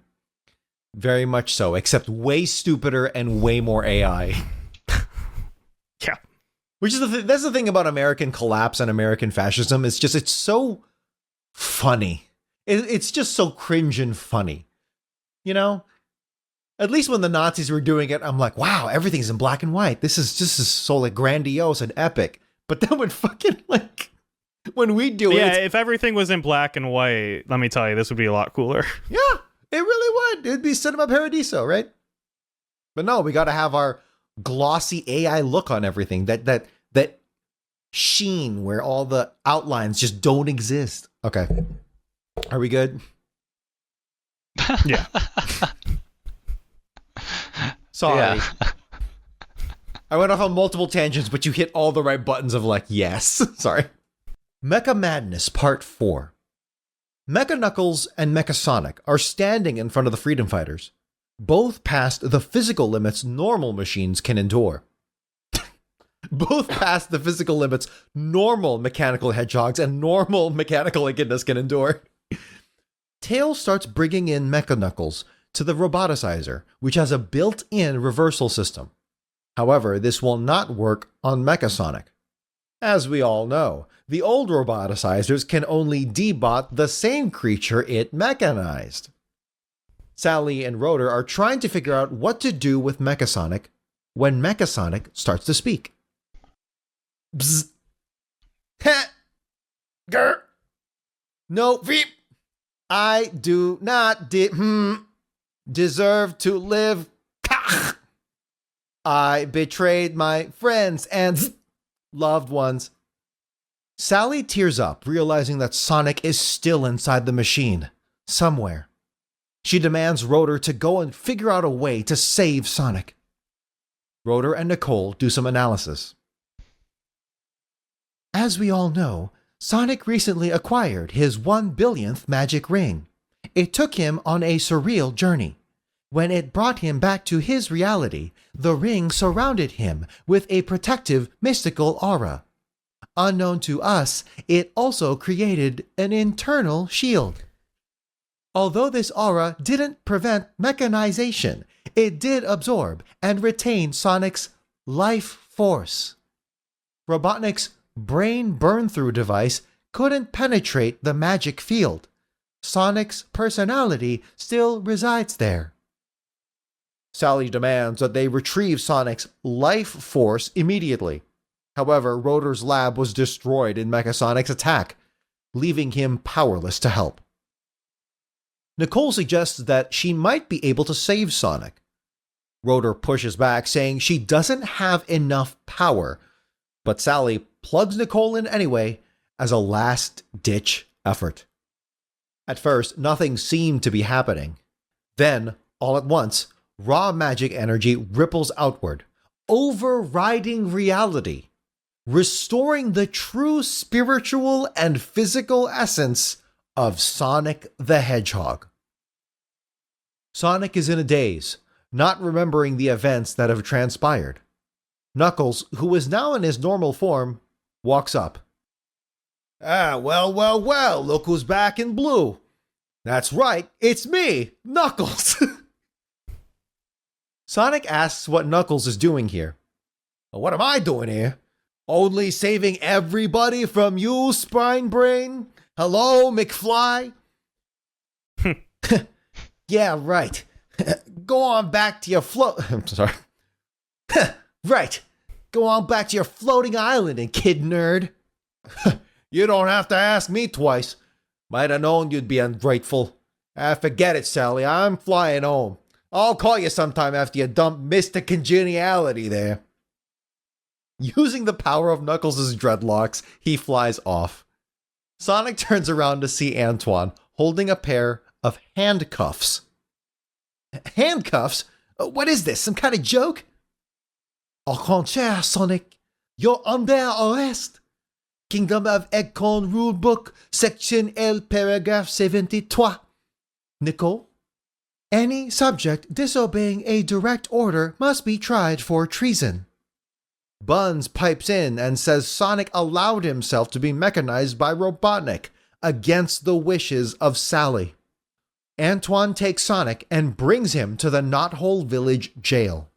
Very much so, except way stupider and way more AI. Yeah. Which is that's the thing about American collapse and American fascism. It's so funny. It's just so cringe and funny. You know? At least when the Nazis were doing it, I'm like, wow, everything's in black and white. This is so like grandiose and epic. But then when we do it, yeah, if everything was in black and white, let me tell you, this would be a lot cooler. Yeah, it really would. It'd be Cinema Paradiso, right? But no, we got to have our glossy AI look on everything. That sheen where all the outlines just don't exist. Okay, are we good? Yeah. Sorry. Yeah. I went off on multiple tangents, but you hit all the right buttons of like, yes. Sorry. Mecha Madness Part 4. Mecha Knuckles and Mecha Sonic are standing in front of the Freedom Fighters. Both past the physical limits normal machines can endure. Both past the physical limits normal mechanical hedgehogs and normal mechanical echidnas can endure. Tails starts bringing in Mecha Knuckles to the roboticizer, which has a built-in reversal system. However, this will not work on Mecha Sonic. As we all know, the old roboticizers can only debot the same creature it mechanized. Sally and Rotor are trying to figure out what to do with Mecha Sonic when Mecha Sonic starts to speak. Bzz. Heh. Grr. No, veep. I do not deserve to live. I betrayed my friends and loved ones. Sally tears up, realizing that Sonic is still inside the machine, somewhere. She demands Rotor to go and figure out a way to save Sonic. Rotor and Nicole do some analysis. As we all know, Sonic recently acquired his 1 billionth magic ring. It took him on a surreal journey. When it brought him back to his reality, the ring surrounded him with a protective, mystical aura. Unknown to us, it also created an internal shield. Although this aura didn't prevent mechanization, it did absorb and retain Sonic's life force. Robotnik's brain burn-through device couldn't penetrate the magic field. Sonic's personality still resides there. Sally demands that they retrieve Sonic's life force immediately. However, Rotor's lab was destroyed in Mecha Sonic's attack, leaving him powerless to help. Nicole suggests that she might be able to save Sonic. Rotor pushes back, saying she doesn't have enough power, but Sally plugs Nicole in anyway as a last-ditch effort. At first, nothing seemed to be happening. Then, all at once, raw magic energy ripples outward, overriding reality, restoring the true spiritual and physical essence of Sonic the Hedgehog. Sonic is in a daze, not remembering the events that have transpired. Knuckles, who is now in his normal form, walks up. Well, look who's back in blue. That's right, it's me, Knuckles. Sonic asks what Knuckles is doing here. What am I doing here? Only saving everybody from you, Spine Brain? Hello, McFly? Yeah, right. Go on back to your I'm sorry. Right. Go on back to your floating island, and kid nerd. You don't have to ask me twice. Might have known you'd be ungrateful. Forget it, Sally. I'm flying home. I'll call you sometime after you dump Mr. Congeniality there. Using the power of Knuckles' dreadlocks, he flies off. Sonic turns around to see Antoine holding a pair of handcuffs. Handcuffs? What is this? Some kind of joke? Au contraire, Sonic. You're under arrest. Kingdom of Eggcorn Rulebook, Section L, Paragraph 73. Nicole? Any subject disobeying a direct order must be tried for treason. Buns pipes in and says Sonic allowed himself to be mechanized by Robotnik against the wishes of Sally. Antoine takes Sonic and brings him to the Knothole Village jail.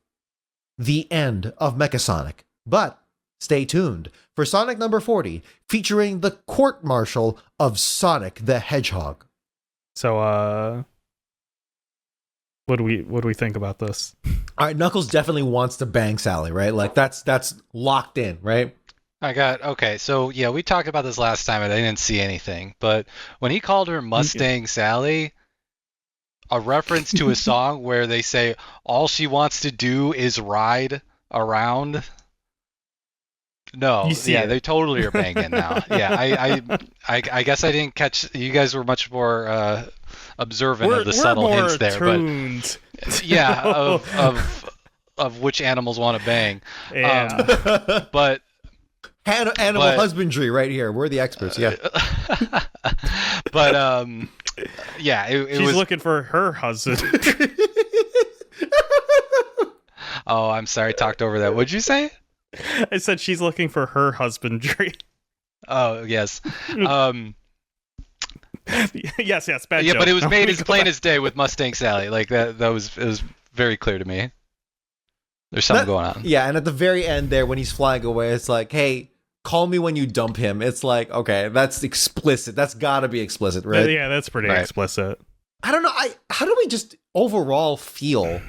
The end of Mecha Sonic. But stay tuned for Sonic number 40, featuring the court-martial of Sonic the Hedgehog. So, what do we think about this? All right, Knuckles definitely wants to bang Sally, right? Like that's locked in, right? Okay, so yeah, we talked about this last time and I didn't see anything, but when he called her Mustang Sally, a reference to a song where they say all she wants to do is ride around. No, yeah, they totally are banging now. Yeah, I guess I didn't catch. You guys were much more observant of the subtle hints there, tuned. But yeah, of which animals want to bang. Yeah. But animal husbandry right here. We're the experts. Yeah. But yeah, it she's was looking for her husband. Oh, I'm sorry, talked over that. What'd you say? I said she's looking for her husbandry. Oh, yes. Yes, bad yeah, joke. but it was made as plain as day with Mustang Sally. Like it was very clear to me. There's something going on. Yeah, and at the very end there, when he's flying away, it's like, hey, call me when you dump him. It's like, okay, that's explicit. That's gotta be explicit, right? Yeah, that's pretty explicit. I don't know. How do we just overall feel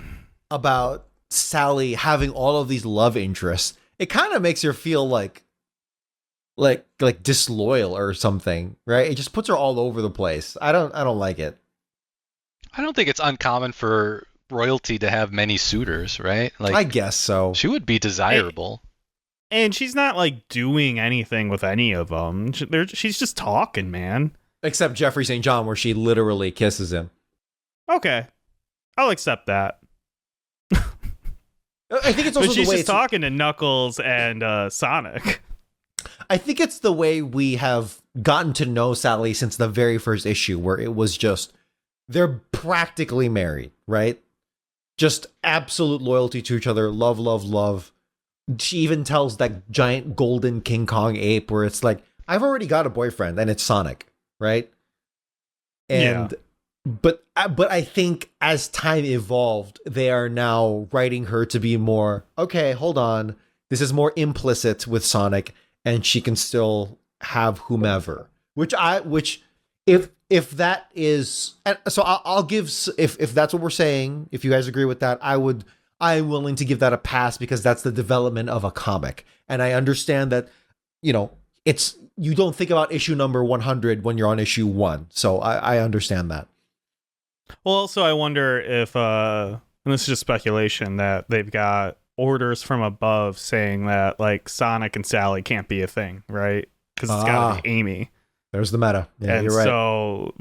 about Sally having all of these love interests? It kind of makes her feel like disloyal or something, right? It just puts her all over the place. I don't like it. I don't think it's uncommon for royalty to have many suitors, right? Like, I guess so. She would be desirable. And she's not like doing anything with any of them. She's just talking, man. Except Jeffrey St. John, where she literally kisses him. Okay, I'll accept that. I think it's also but she's the way just talking to Knuckles and Sonic. I think it's the way we have gotten to know Sally since the very first issue, where it was just, they're practically married, right? Just absolute loyalty to each other, love, love, love. She even tells that giant golden King Kong ape where it's like, I've already got a boyfriend and it's Sonic, right? And yeah. But I think as time evolved, they are now writing her to be more, okay, hold on, this is more implicit with Sonic, and she can still have whomever. Which if that is, so I'll give, if that's what we're saying, if you guys agree with that, I'm willing to give that a pass, because that's the development of a comic, and I understand that, it's, you don't think about issue number 100 when you're on issue 1, so I understand that. Well, also, I wonder if, and this is just speculation, that they've got orders from above saying that, like, Sonic and Sally can't be a thing, right? Because it's got to be Amy. There's the meta. Yeah, and you're right. So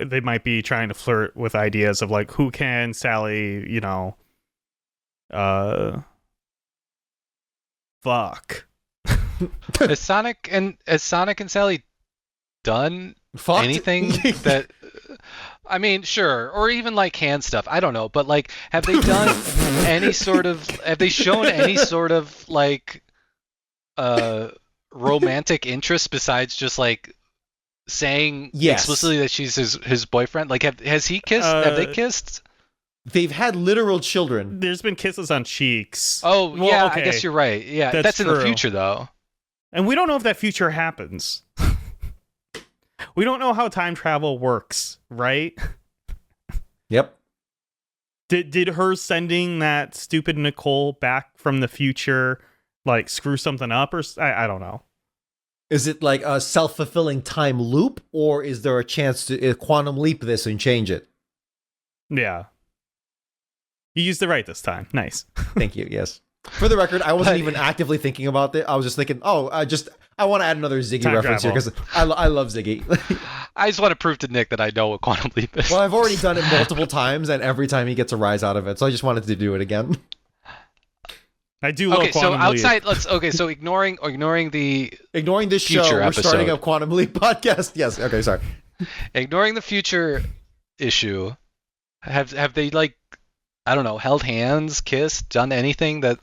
they might be trying to flirt with ideas of, like, who can Sally, fuck. Has Sonic and Sally done anything that... I mean, sure, or even like hand stuff. I don't know, but like, have they done any sort of? Have they shown any sort of like, romantic interest besides just like saying explicitly that she's his boyfriend? Like, has he kissed? Have they kissed? They've had literal children. There's been kisses on cheeks. Oh, well, yeah, okay. I guess you're right. Yeah, that's in the future though. And we don't know if that future happens. We don't know how time travel works, right? Yep. Did her sending that stupid Nicole back from the future like screw something up, or I don't know. Is it like a self-fulfilling time loop, or is there a chance to quantum leap this and change it? Yeah. You used it right this time. Nice. Thank you. Yes. For the record, I wasn't But- even actively thinking about it. I was just thinking, I want to add another Ziggy Time reference travel. here because I love Ziggy. I just want to prove to Nick that I know what quantum leap is. Well, I've already done it multiple times, and every time he gets a rise out of it, so I just wanted to do it again. I do love Okay, so Quantum Leap. outside, so ignoring the Ignoring this show, Future we're starting episode. a Quantum Leap podcast. Yes. Okay. Sorry. ignoring the future issue, have they like, I don't know, held hands, kissed, done anything that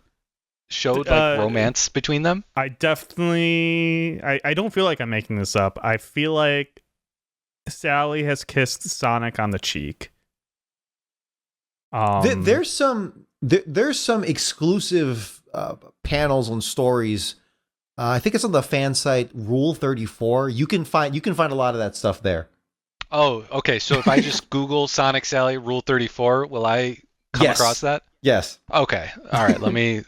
showed like romance between them? I definitely I don't feel like I'm making this up. I feel like Sally has kissed Sonic on the cheek. There's some exclusive panels and stories. I think it's on the fan site Rule 34. You can find a lot of that stuff there. Oh, okay. So if I just Google Sonic Sally Rule 34, will I come Yes. across that? Yes. Okay. All right. Let me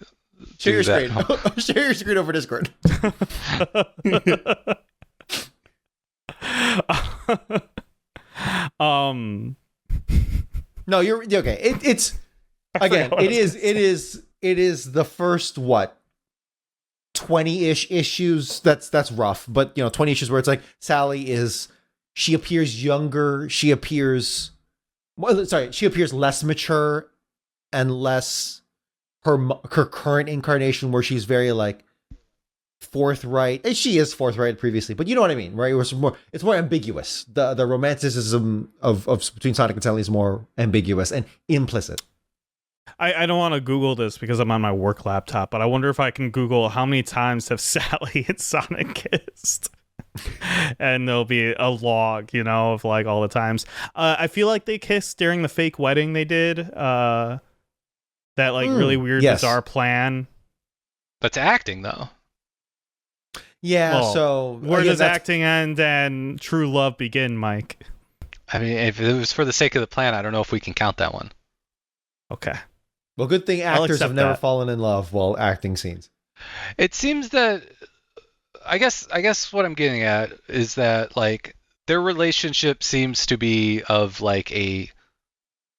Share your do that. screen. Share your screen over Discord. No, you're okay. It's again. forgot what I was It is the first 20-ish issues. That's rough, but 20 issues where it's like she appears younger. She appears less mature and less her current incarnation, where she's very like forthright. And she is forthright previously, but you know what I mean, right? It's more ambiguous. The romanticism of between Sonic and Sally is more ambiguous and implicit. I don't want to Google this because I'm on my work laptop, but I wonder if I can Google how many times have Sally and Sonic kissed. And there'll be a log, of like all the times. I feel like they kissed during the fake wedding they did. That like really weird, yes. bizarre plan. That's acting though. Yeah, Well, so Where again, does acting end and true love begin, Mike? I mean, if it was for the sake of the plan, I don't know if we can count that one. Okay. Well, good thing I'll actors have accept never that. fallen in love while acting scenes. It seems that I guess what I'm getting at is that like their relationship seems to be of like a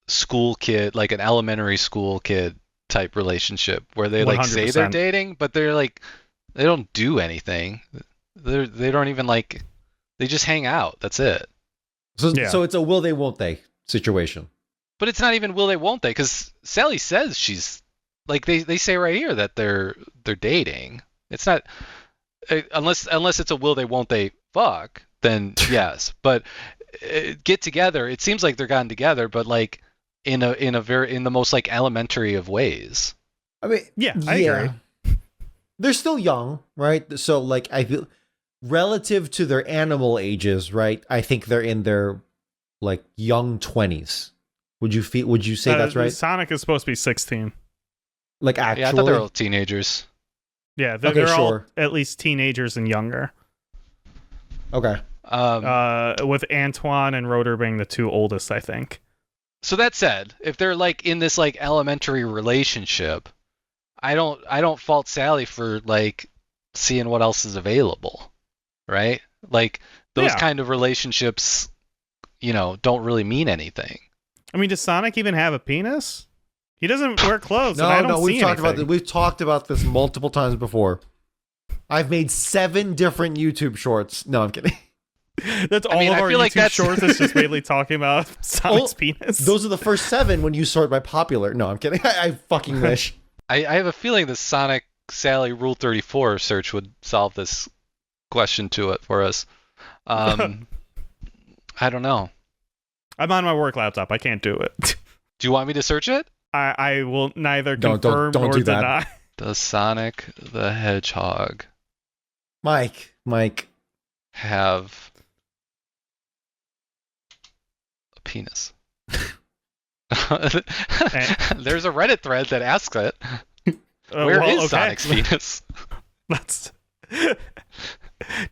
school kid, like an elementary school kid type relationship where they like say they're 100%. dating, but they're like they don't do anything. They don't even like they just hang out. That's it. So Yeah. so it's a will they won't they situation. But it's not even will they won't they, because Sally says she's like they say right here that they're dating. It's not unless it's a will they won't they fuck, then yes. But get together. It seems like they're gotten together, but like in the most like elementary of ways. I mean, Yeah, I agree. They're still young, right? So like I feel relative to their animal ages, right? I think they're in their like young 20s. Would you say that's right? Sonic is supposed to be 16. Like actually, Yeah, I thought they were all teenagers. Yeah, they're, Okay, they're all sure. at least teenagers and younger. okay. With Antoine and Rotor being the two oldest, I think. So that said, if they're like in this like elementary relationship, I don't fault Sally for like seeing what else is available, right? Like those Yeah. kind of relationships, don't really mean anything. I mean, does Sonic even have a penis? He doesn't wear clothes. and I don't we've see talked about anything. this. We've talked about this multiple times before. I've made 7 different YouTube shorts. No, I'm kidding. That's all mean, of I our feel like YouTube that's- shorts is just mainly talking about Sonic's Oh, penis. Those are the first 7 when you sort by popular. No, I'm kidding. I fucking wish. I have a feeling the Sonic Sally Rule 34 search would solve this question to it for us. I don't know. I'm on my work laptop. I can't do it. Do you want me to search it? I will neither Don't confirm nor do that. deny. Does Sonic the Hedgehog Mike. have a penis? There's a Reddit thread that asks it. Where is okay. Sonic's penis? Let's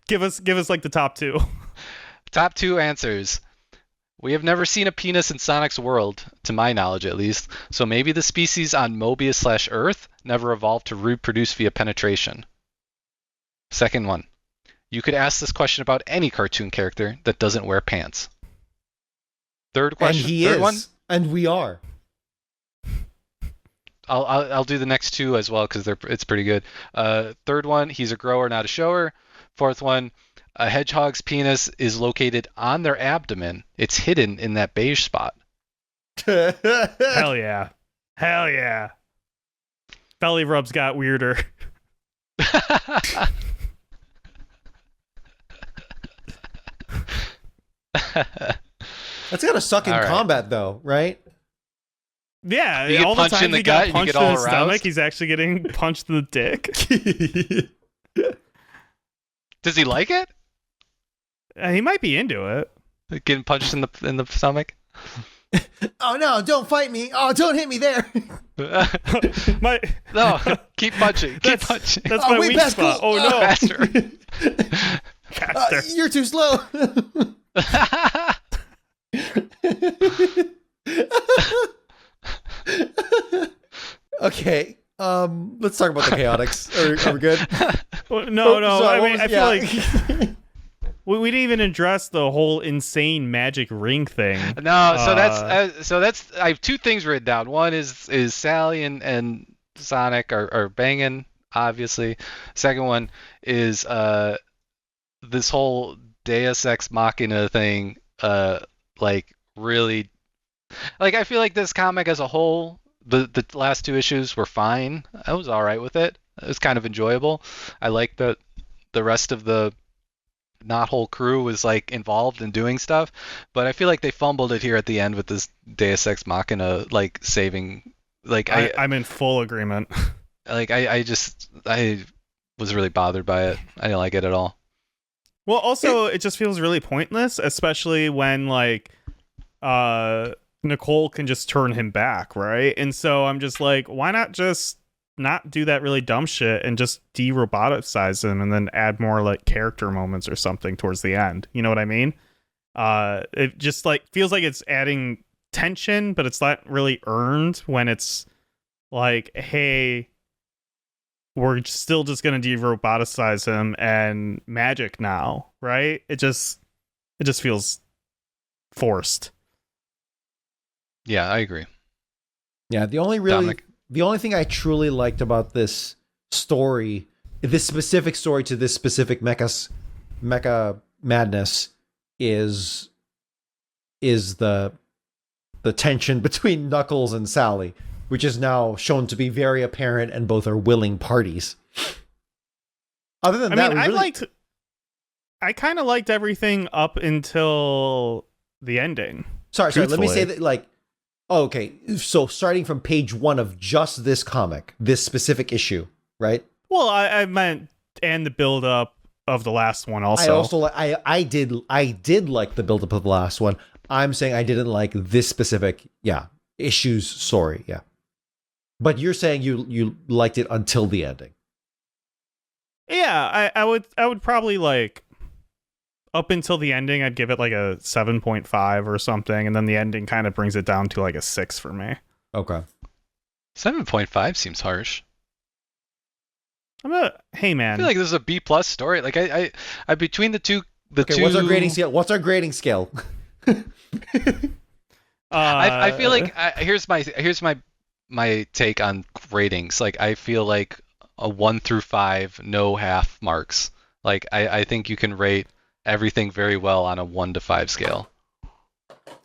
give us like the top 2. Top 2 answers. We have never seen a penis in Sonic's world, to my knowledge at least, so maybe the species on Mobius/Earth never evolved to reproduce via penetration. Second one. You could ask this question about any cartoon character that doesn't wear pants. Third And question. he Third is. one. And we are. I'll do the next two as well because it's pretty good. Third one, he's a grower, not a shower. Fourth one, a hedgehog's penis is located on their abdomen. It's hidden in that beige spot. Hell yeah. Hell yeah. Belly rubs got weirder. That's gotta suck in combat, though, right? Yeah, you get all the punched time in the he gut, got you punched get in all his aroused. stomach, he's actually getting punched in the dick. Does he like it? He might be into it. Getting punched in the stomach? Oh no! Don't fight me! Oh, don't hit me there! No, keep punching. Keep punching. That's my weak spot. Oh no! Faster. Faster. You're too slow. Okay. Let's talk about the chaotics. Are we good? Well, no. Sorry, I feel like we didn't even address the whole insane magic ring thing. No, so that's I have two things written down. One is Sally and Sonic are banging, obviously. Second one is this whole Deus Ex Machina thing. Like really, like I feel like this comic as a whole, the last two issues were fine. I was all right with it. It was kind of enjoyable. I like the rest of the not whole crew was like involved in doing stuff, but I feel like they fumbled it here at the end with this Deus Ex Machina like saving. Like I'm in full agreement. Like I was really bothered by it. I didn't like it at all. Well, also it just feels really pointless, especially when like Nicole can just turn him back, right? And so I'm just like, why not just not do that really dumb shit and just de-roboticize him and then add more like character moments or something towards the end? You know what I mean? It just like feels like it's adding tension, but it's not really earned when it's like, hey, we're still just gonna de-roboticize him and magic now, right? It just feels forced. Yeah, I agree. Yeah, the only thing I truly liked about this story, this specific story to this specific Mecha madness, is the tension between Knuckles and Sally, which is now shown to be very apparent, and both are willing parties. Other than that, I kind of liked everything up until the ending. Sorry. Let me say that, like, okay, so starting from page 1 of just this comic, this specific issue, right? Well, I meant, and the build up of the last one also. I did like the build up of the last one. I'm saying I didn't like this specific, issues. Sorry, yeah. But you're saying you liked it until the ending. Yeah, I would probably like up until the ending, I'd give it like a 7.5 or something, and then the ending kind of brings it down to like a 6 for me. Okay. 7.5 seems harsh. Hey man. I feel like this is a B+ story. Like I between the two. What's our grading scale? What's our grading scale? I feel like here's my take on ratings. Like I feel like a 1 through 5, no half marks. Like I think you can rate everything very well on a 1 to 5 scale.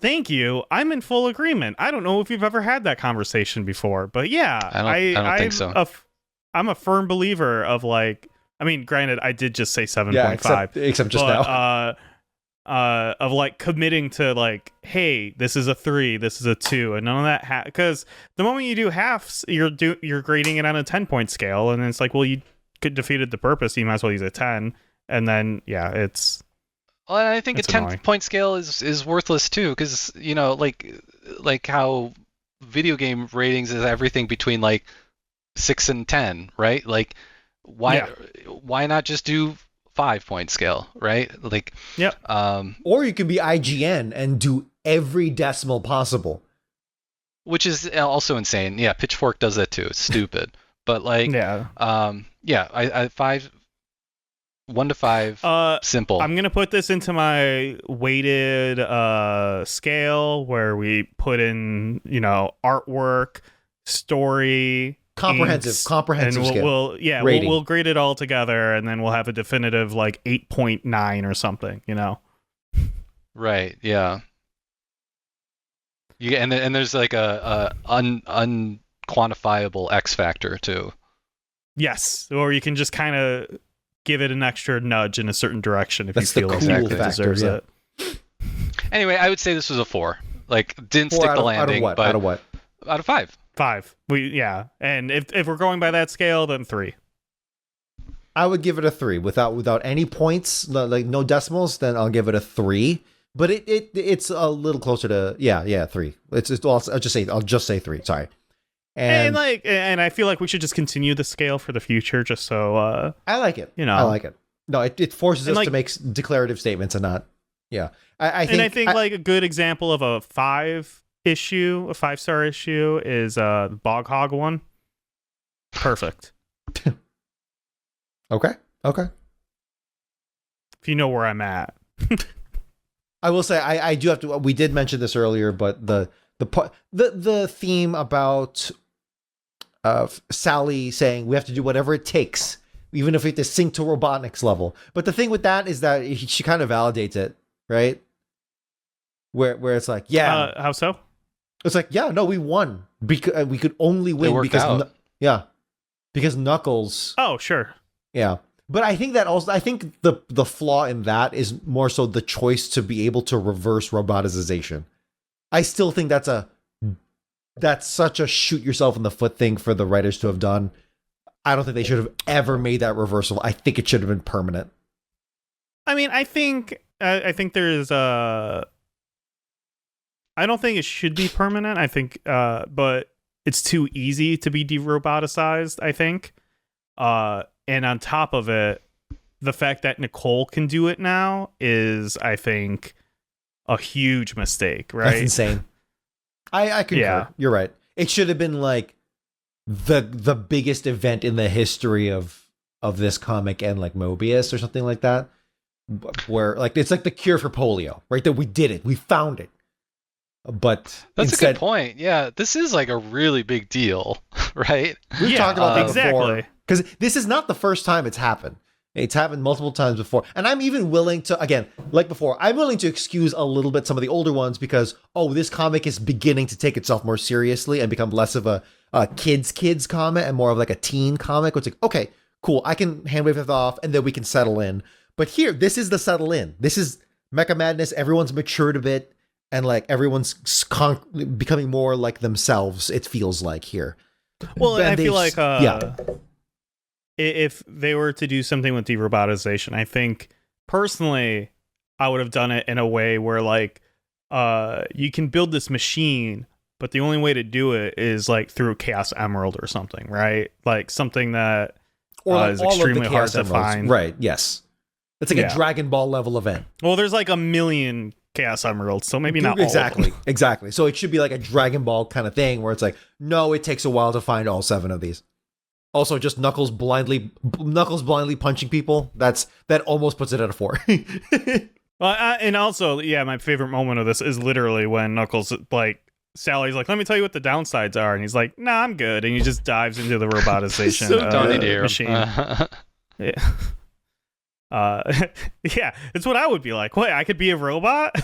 Thank you. I'm in full agreement. I don't know if you've ever had that conversation before, but yeah, I don't think so. I'm a firm believer of like, I mean, granted, I did just say 7.5, except just now. Of like committing to like, hey, this is a 3, this is a 2, and none of that because the moment you do halves, you're grading it on a 10-point scale, and it's like, well, you could defeated the purpose. You might as well use a 10, and then it's. Well, and I think a 10-point scale is worthless too, because like how video game ratings is everything between like 6 and 10, right? Like why not just do 5-point scale, right? Like or you could be IGN and do every decimal possible, which is also insane. Yeah, Pitchfork does that too. It's stupid. But like I 1 to 5 simple. I'm gonna put this into my weighted scale where we put in artwork, story, comprehensive and scale. We'll grade it all together, and then we'll have a definitive like 8.9 or something. Right. Yeah. And there's like a unquantifiable X factor too. Yes, or you can just kind of give it an extra nudge in a certain direction if That's you feel the like cool it factor, deserves yeah. it. Anyway, I would say this was a 4. Like, didn't 4 stick the landing. Out of what? Out of 5. 5. And if we're going by that scale, then 3. I would give it a 3 without any points, like no decimals. Then I'll give it a 3. But it's a little closer to 3. I'll just say 3. Sorry. And I feel like we should just continue the scale for the future, just so I like it. I like it. No, it forces us to make declarative statements and not. Yeah, I think like a good example of a 5-star issue is the Bog Hog one. Perfect. Okay. If you know where I'm at. I will say I do have to. We did mention this earlier, but the theme about Sally saying we have to do whatever it takes, even if we have to sink to robotics level. But the thing with that is that she kind of validates it, right? Where it's like, how so? It's like, no, we won because we could only win because because Knuckles. Oh, sure. Yeah. But I think the flaw in that is more so the choice to be able to reverse roboticization. I still think that's such a shoot yourself in the foot thing for the writers to have done. I don't think they should have ever made that reversal. I think it should have been permanent. I mean, I think there's I don't think it should be permanent. I think, but it's too easy to be de-roboticized, I think. And on top of it, the fact that Nicole can do it now is, I think, a huge mistake, right? That's insane. I concur. Yeah. You're right. It should have been like the biggest event in the history of this comic and like Mobius or something like that. Where like it's like the cure for polio, right? That we did it. We found it. But that's a good point. Yeah, this is like a really big deal, right? We've talked about that exactly. before. Because this is not the first time it's happened. It's happened multiple times before. And I'm even willing to, again, like before, I'm willing to excuse a little bit some of the older ones because, this comic is beginning to take itself more seriously and become less of a kids comic and more of like a teen comic. It's like, okay, cool, I can handwave it off and then we can settle in. But here, this is the settle in. This is Mecha Madness. Everyone's matured a bit and like everyone's becoming more like themselves, it feels like here. Well, and I feel like if they were to do something with de-robotization, I think personally I would have done it in a way where like you can build this machine, but the only way to do it is like through Chaos Emerald or something, right? Like something that is extremely hard to find. Right, yes. It's like a Dragon Ball level event. Well, there's like 1 million Chaos Emeralds, so maybe not exactly, all of them. Exactly. So it should be like a Dragon Ball kind of thing where it's like, no, it takes a while to find all 7 of these. Also, just Knuckles blindly punching people. That almost puts it at a 4. Well, and also, my favorite moment of this is literally when Knuckles, like, Sally's like, let me tell you what the downsides are. And he's like, nah, I'm good. And he just dives into the robotization machine. Yeah, it's what I would be like. Wait, I could be a robot?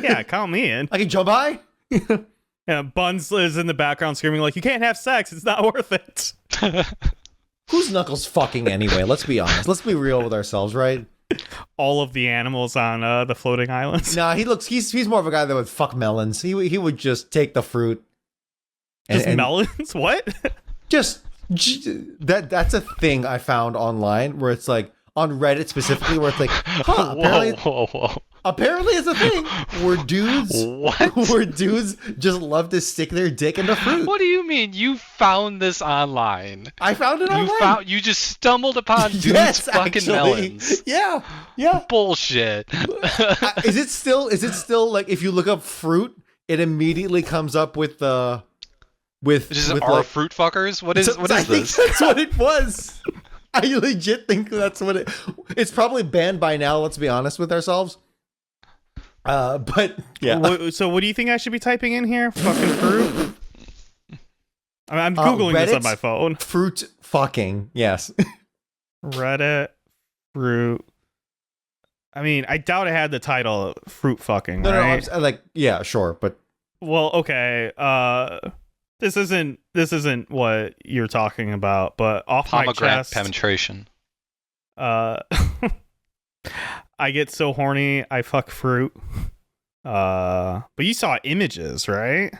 Yeah, count me in. I can jump high? Yeah, Buns is in the background screaming like, you can't have sex. It's not worth it. Who's Knuckles fucking anyway? Let's be honest. Let's be real with ourselves, right? All of the animals on the floating islands. Nah, he's more of a guy that would fuck melons. He would just take the fruit. And melons? What? That's a thing I found online where it's like on Reddit specifically where it's like, apparently it's a thing where dudes just love to stick their dick into fruit. What do you mean? You found this online? I found it online. You just stumbled upon dudes fucking melons. Yeah. Bullshit. Is it still like if you look up fruit, it immediately comes up with the fruit fuckers? What is this? I think that's what it was. I legit think that's what it's probably banned by now, let's be honest with ourselves. But yeah. So what do you think I should be typing in here? Fucking fruit? I mean, I'm Googling this on Reddit my phone. Fruit fucking, yes. Reddit fruit. I mean, I doubt it had the title fruit fucking, No, right? I'm like, yeah, sure, but Well, okay. This isn't what you're talking about, but off my Pomegranate chest, penetration. I get so horny, I fuck fruit. But you saw images, right?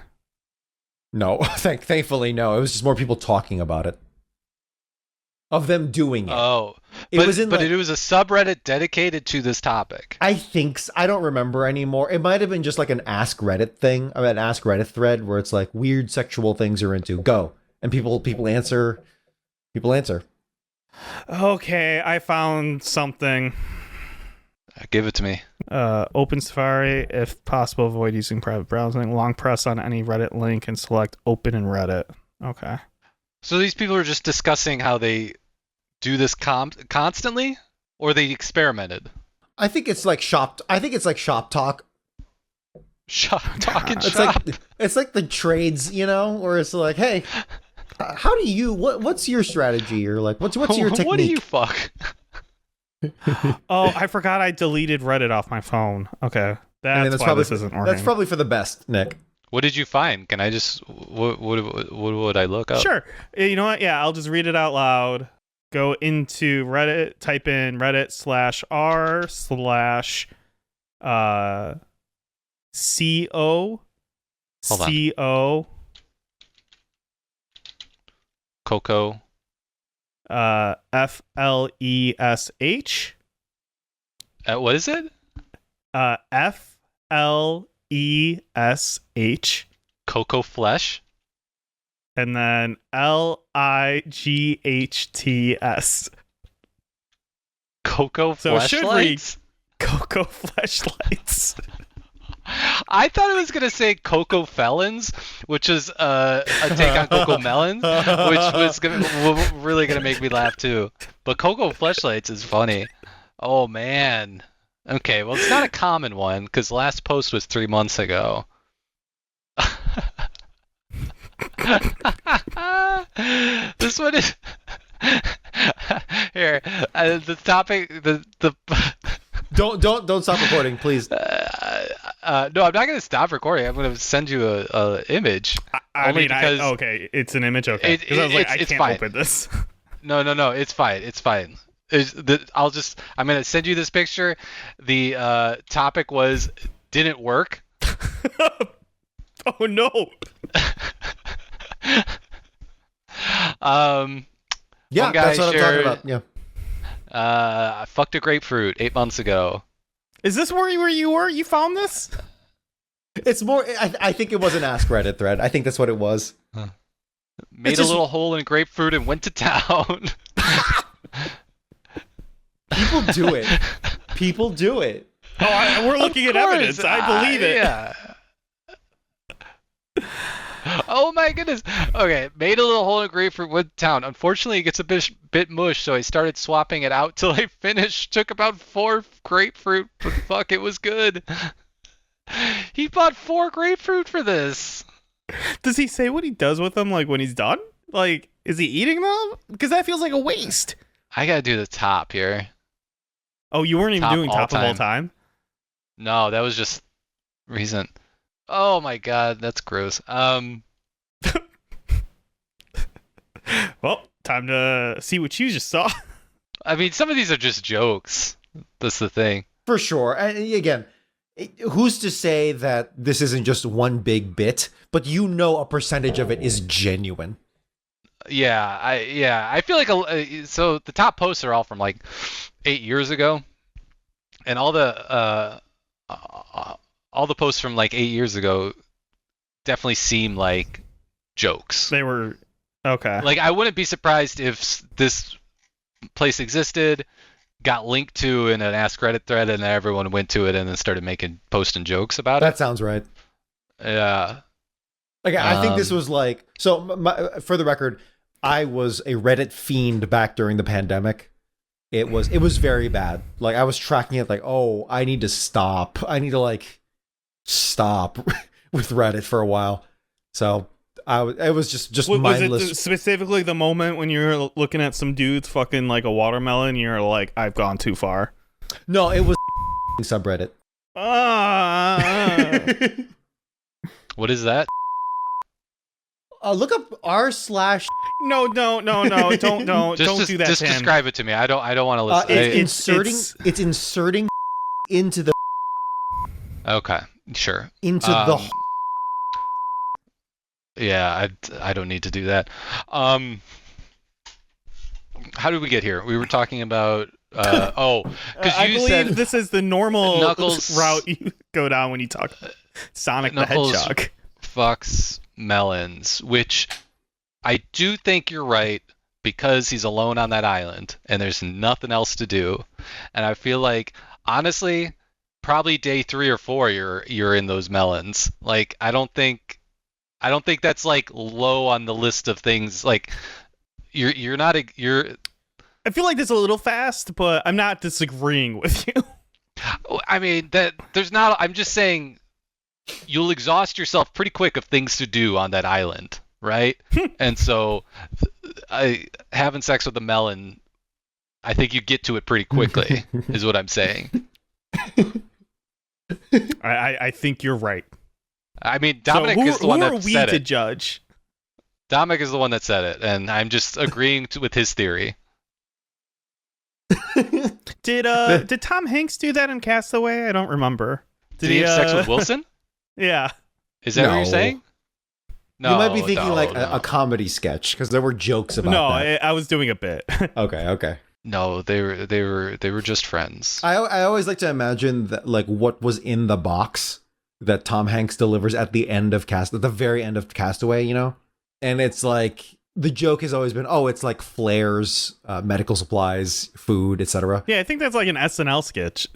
no, thankfully, no. It was just more people talking about it, of them doing it. Oh, It but, was in, but like- it was a subreddit dedicated to this topic. I think I don't remember anymore. It might have been just like an Ask Reddit thing, I mean, an Ask Reddit thread where it's like weird sexual things you're into. Go, and people answer. People answer. Okay, I found something. Give it to me. Open Safari. If possible, avoid using private browsing. Long press on any Reddit link and select open in Reddit. Okay. So these people are just discussing how they do this constantly, or they experimented. I think it's like shop. I think it's like shop talk. Talking It's shop. like the trades, where it's like, hey, how do you? What's your strategy? Or like, what's your technique? What do you fuck? Oh, I forgot I deleted Reddit off my phone. Okay. That's why this isn't working. That's probably for the best, Nick. What did you find? Can I just what would I look up? Sure. You know what? Yeah, I'll just read it out loud. Go into Reddit, type in Reddit/r/co Coco. FLESH. What is it? FLESH. Coco Flesh. And then LIGHTS. Coco So it should read Fleshlights? Coco Fleshlights. I thought it was gonna say Coco Felons, which is a take on Coco Melons, which was really gonna make me laugh too. But Coco Fleshlights is funny. Oh man. Okay, well it's not a common one because the last post was 3 months ago. This one is here. The topic. The Don't stop recording, please. no, I'm not gonna stop recording. I'm gonna send you a image. I Only mean, because okay, it's an image. Okay, because I was like, I it's can't fine. open this. No, it's fine. It's fine. I'm gonna send you this picture. The topic was didn't work. Oh no. Yeah, one guy that's what shared, I'm talking about. Yeah. I fucked a grapefruit 8 months ago. Is this where you were? You found this? It's more. I think it was an Ask Reddit thread. I think that's what it was. Made It's a just- little hole in grapefruit and went to town. People do it. People do it. Oh, we're looking at evidence. I believe it. Yeah. Oh my goodness. Okay, made a little hole in grapefruit, went to town. Unfortunately, it gets a bit mush, so I started swapping it out till I finished. Took about 4 grapefruit, but fuck, it was good. He bought 4 grapefruit for this. Does he say what he does with them, like when he's done? Like, is he eating them? Because that feels like a waste. I gotta do the top here. Oh, you weren't even Top doing all top of all time. time? No, that was just recent. Oh my god, that's gross. Well, time to see what you just saw. I mean, some of these are just jokes. That's the thing. For sure. And again, who's to say that this isn't just one big bit, but a percentage of it is genuine. Yeah, I feel like so the top posts are all from like 8 years ago, and all the posts from like 8 years ago definitely seem like jokes. They were okay. Like I wouldn't be surprised if this place existed, got linked to in an Ask Reddit thread, and then everyone went to it and then started posting jokes about That sounds right. it. Yeah. Like I think this was like for the record, I was a Reddit fiend back during the pandemic. It was very bad. Like I was tracking it like, oh, I need to stop. I need to stop with Reddit for a while. So It was just Was mindless. it specifically the moment when you're looking at some dudes fucking like a watermelon and you're like, I've gone too far? No, it was subreddit. What is that? Look up r/. No, don't do that. Just Tim. describe it to me. I don't want to listen. It's inserting into the Okay, sure. into the. Yeah, I don't need to do that. How did we get here? We were talking about because I you believe said this is the normal Knuckles route you go down when you talk Sonic Knuckles the Hedgehog. fucks melons, which I do think you're right because he's alone on that island and there's nothing else to do. And I feel like honestly, probably day 3 or 4 you're in those melons. Like I don't think that's like low on the list of things. Like you're not. I feel like this is a little fast, but I'm not disagreeing with you. I mean that there's not. I'm just saying you'll exhaust yourself pretty quick of things to do on that island, right? And so, having sex with a melon, I think you get to it pretty quickly. Is what I'm saying. I think you're right. I mean, Dominic is the one that said it. Who are we to judge? Dominic is the one that said it, and I'm just agreeing with his theory. Did Tom Hanks do that in Castaway? I don't remember. Did he have sex with Wilson? Yeah. Is that what you're No. saying? No, You might be thinking no, like no. a comedy sketch because there were jokes about No, that. I was doing a bit. Okay. No, they were just friends. I always like to imagine that like what was in the box that Tom Hanks delivers at the very end of Castaway, you know? And it's like the joke has always been, oh, it's like flares, medical supplies, food, etc. Yeah, I think that's like an SNL sketch,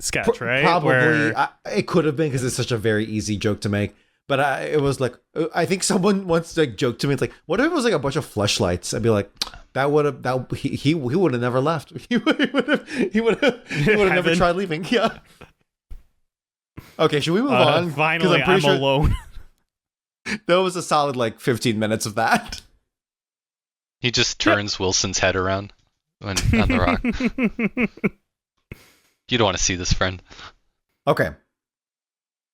right? Probably. It could have been because it's such a very easy joke to make. But it was like, I think someone once like joked to me, it's like, what if it was like a bunch of fleshlights? I'd be like, he would have never left. He would have never tried leaving. Yeah. Okay, should we move on? Finally, I'm pretty alone. That was a solid like 15 minutes of that. He just turns Wilson's head around on the rock. You don't want to see this, friend. Okay.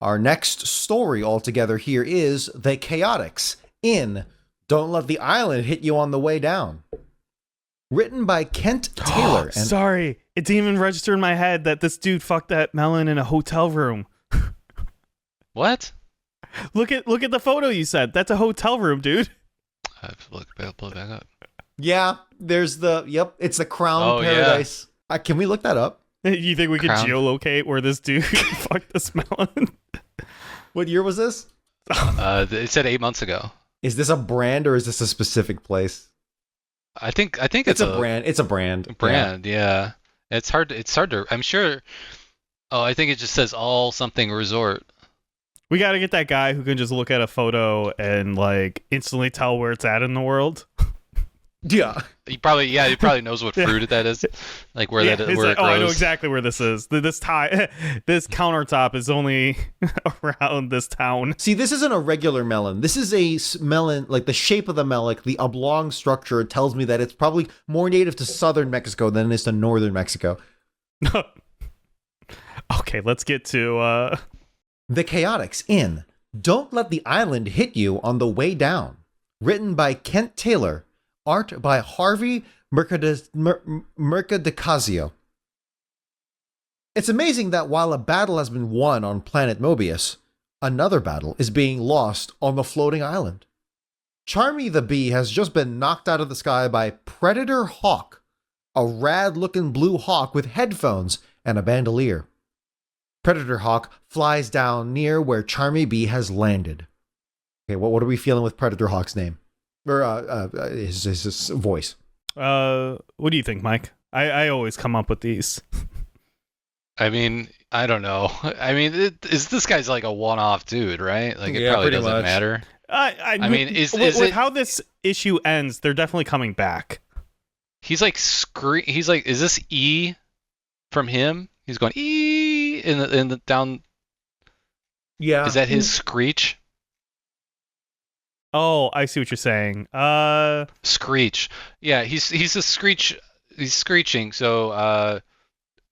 Our next story altogether here is The Chaotix in Don't Let the Island Hit You on the Way Down. Written by Kent Taylor. Sorry, it didn't even register in my head that this dude fucked that melon in a hotel room. What? Look at the photo you sent. That's a hotel room, dude. I have to pull it back up. Yeah, there's it's the Crown Paradise. Yeah. Can we look that up? You think we could Crown. geolocate where this dude fucked this melon? What year was this? It said 8 months ago. Is this a brand or is this a specific place? I think It's a brand. It's a brand. Brand, yeah. It's hard to. I'm sure. Oh, I think it just says all something resort. We got to get that guy who can just look at a photo and like instantly tell where it's at in the world. Yeah. He probably knows what fruit that is, like where it grows. Oh, I know exactly where this is. This countertop is only around this town. See, this isn't a regular melon. This is a melon, like the shape of the melon, like the oblong structure tells me that it's probably more native to southern Mexico than it is to northern Mexico. Okay, let's get to The Chaotix in Don't Let the Island Hit You on the Way Down. Written by Kent Taylor. Art by Harvey Mercadicasio. It's amazing that while a battle has been won on planet Mobius, another battle is being lost on the floating island. Charmy the Bee has just been knocked out of the sky by Predator Hawk, a rad-looking blue hawk with headphones and a bandolier. Predator Hawk flies down near where Charmy Bee has landed. Okay, what are we feeling with Predator Hawk's name? Or his voice. what do you think, Mike? I always come up with these. I mean, I don't know. I mean, this guy's like a one-off dude, right? Like it probably pretty doesn't much. matter. I mean, is with it how this issue ends? They're definitely coming back. He's like He's like, is this E from him? He's going E in the down. Yeah. Is that his screech? Oh, I see what you're saying. Screech. Yeah, he's a Screech. He's screeching. So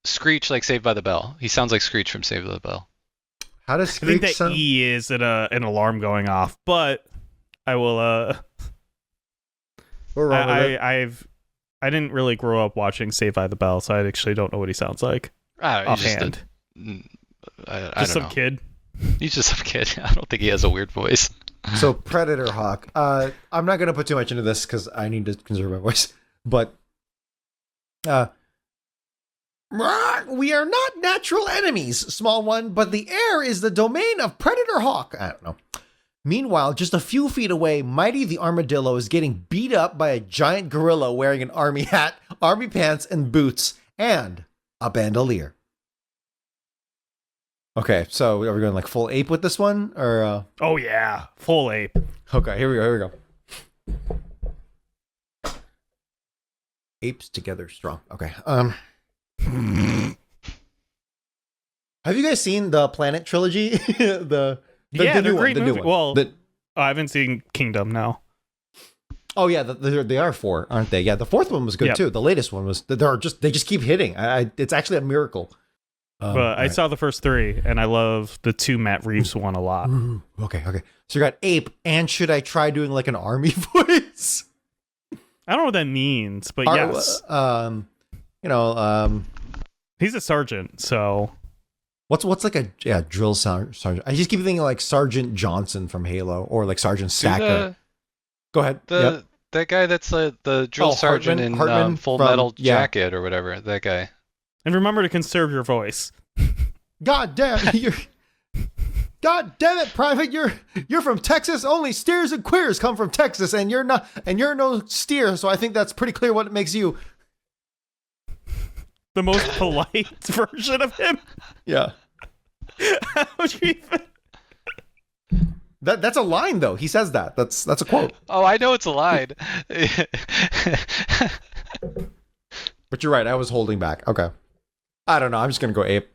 Screech like Saved by the Bell. He sounds like Screech from Saved by the Bell. How does I think Screech that sound? E is an alarm going off, but I will. We're wrong with it. I didn't really grow up watching Saved by the Bell, so I actually don't know what he sounds like offhand. I Just don't some know. kid. He's just some kid. I don't think he has a weird voice. So Predator Hawk. I'm not gonna put too much into this because I need to conserve my voice. But we are not natural enemies, small one, but the air is the domain of Predator Hawk. I don't know. Meanwhile, just a few feet away, Mighty the Armadillo is getting beat up by a giant gorilla wearing an army hat, army pants, and boots, and a bandolier. Okay, so are we going like full ape with this one, or? Oh yeah, full ape. Okay, here we go. Apes together strong. Okay. Have you guys seen the Planet trilogy? the Yeah, they're new great one, the new movies. one. Well, I haven't seen Kingdom now. Oh yeah, they are four, aren't they? Yeah, the fourth one was good Yep. too. The latest one was. They just keep hitting. It's actually a miracle. But I saw the first three, and I love the two Matt Reeves one a lot. Okay. So you got ape, and should I try doing like an army voice? I don't know what that means, but yes. He's a sergeant, so... What's like a drill sergeant? I just keep thinking like Sergeant Johnson from Halo or like Sergeant Stacker. Go ahead. That guy that's the drill sergeant Hartman in Full from- Metal yeah. Jacket or whatever. That guy. And remember to conserve your voice. God damn it, Private! You're from Texas. Only steers and queers come from Texas, and you're no steer. So I think that's pretty clear what makes you. The most polite version of him. Yeah. How would you even... That's a line though. He says that. That's a quote. Oh, I know it's a line. But you're right. I was holding back. Okay. I don't know. I'm just gonna go ape.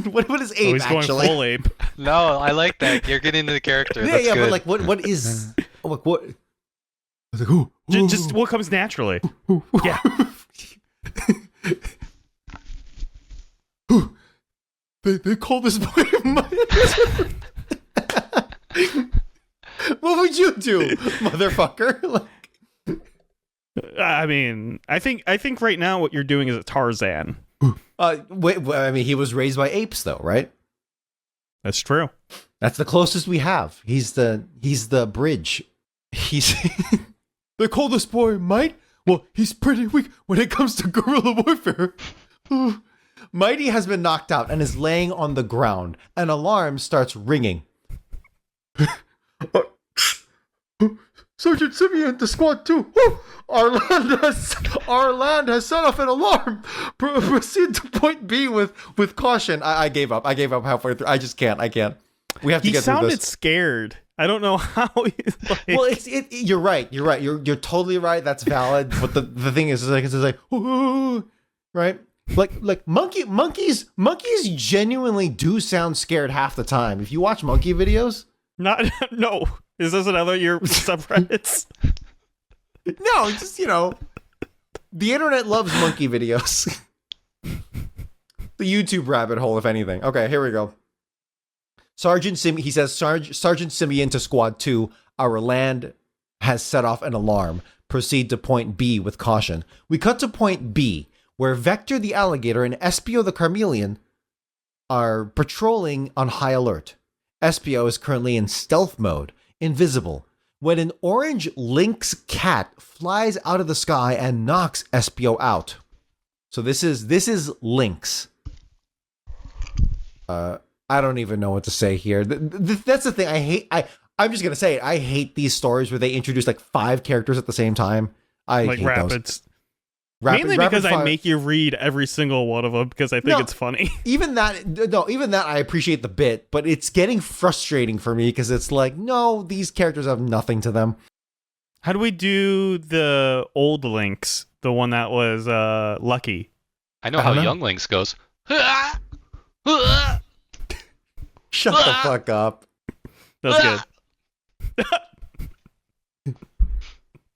What is ape he's going actually? full ape. No, I like that. You're getting into the character. That's yeah, good. but like, what is? Like, what? I was like, ooh, Just what comes naturally. Yeah. They call this boy. What would you do, motherfucker? Like, I mean, I think right now what you're doing is a Tarzan. wait, I mean, he was raised by apes, though, right? That's true. That's the closest we have. He's the bridge. They call this boy Might. Well, he's pretty weak when it comes to guerrilla warfare. Mighty has been knocked out and is laying on the ground. An alarm starts ringing. Sergeant Simeon to Squad 2. Our land has set off an alarm. Proceed to point B with caution. I gave up. I gave up halfway through. I just can't. I can't. We have to He get through sounded this. scared. I don't know how. Well, you're right. You're right. You're totally right. That's valid. But the thing is like it's like ooh, right. Like monkeys genuinely do sound scared half the time. If you watch monkey videos. No. Is this another of your subreddits? No, just the internet loves monkey videos. The YouTube rabbit hole, if anything. Okay, here we go. Sergeant Simeon to Squad 2. Our land has set off an alarm. Proceed to point B with caution. We cut to point B, where Vector the alligator and Espio the chameleon are patrolling on high alert. Espio is currently in stealth mode, invisible, when an orange lynx cat flies out of the sky and knocks Espio out. So this is Lynx. I don't even know what to say here. That's the thing I hate. I'm just gonna say it. I hate these stories where they introduce like 5 characters at the same time. I Like hate rapids. those. Mainly because I fire. make you read every single one of them because I think it's funny. Even that I appreciate the bit, but it's getting frustrating for me because it's like, no, these characters have nothing to them. How do we do the old Lynx? The one that was Lucky. I know I how don't know. Young Lynx goes. Shut the fuck up. That's good.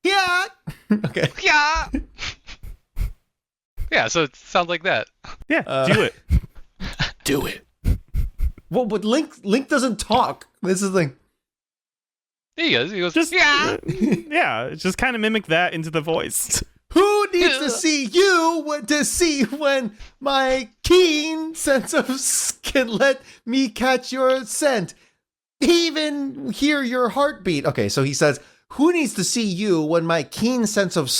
Yeah. Okay. Yeah. Yeah, so it sounds like that. Yeah, do it. Do it. Well, but Link doesn't talk. This is the thing. He goes, Just yeah. yeah, just kind of mimic that into the voice. Who needs to see you to see when my keen sense of can let me catch your scent? Even hear your heartbeat. Okay, so he says, who needs to see you when my keen sense of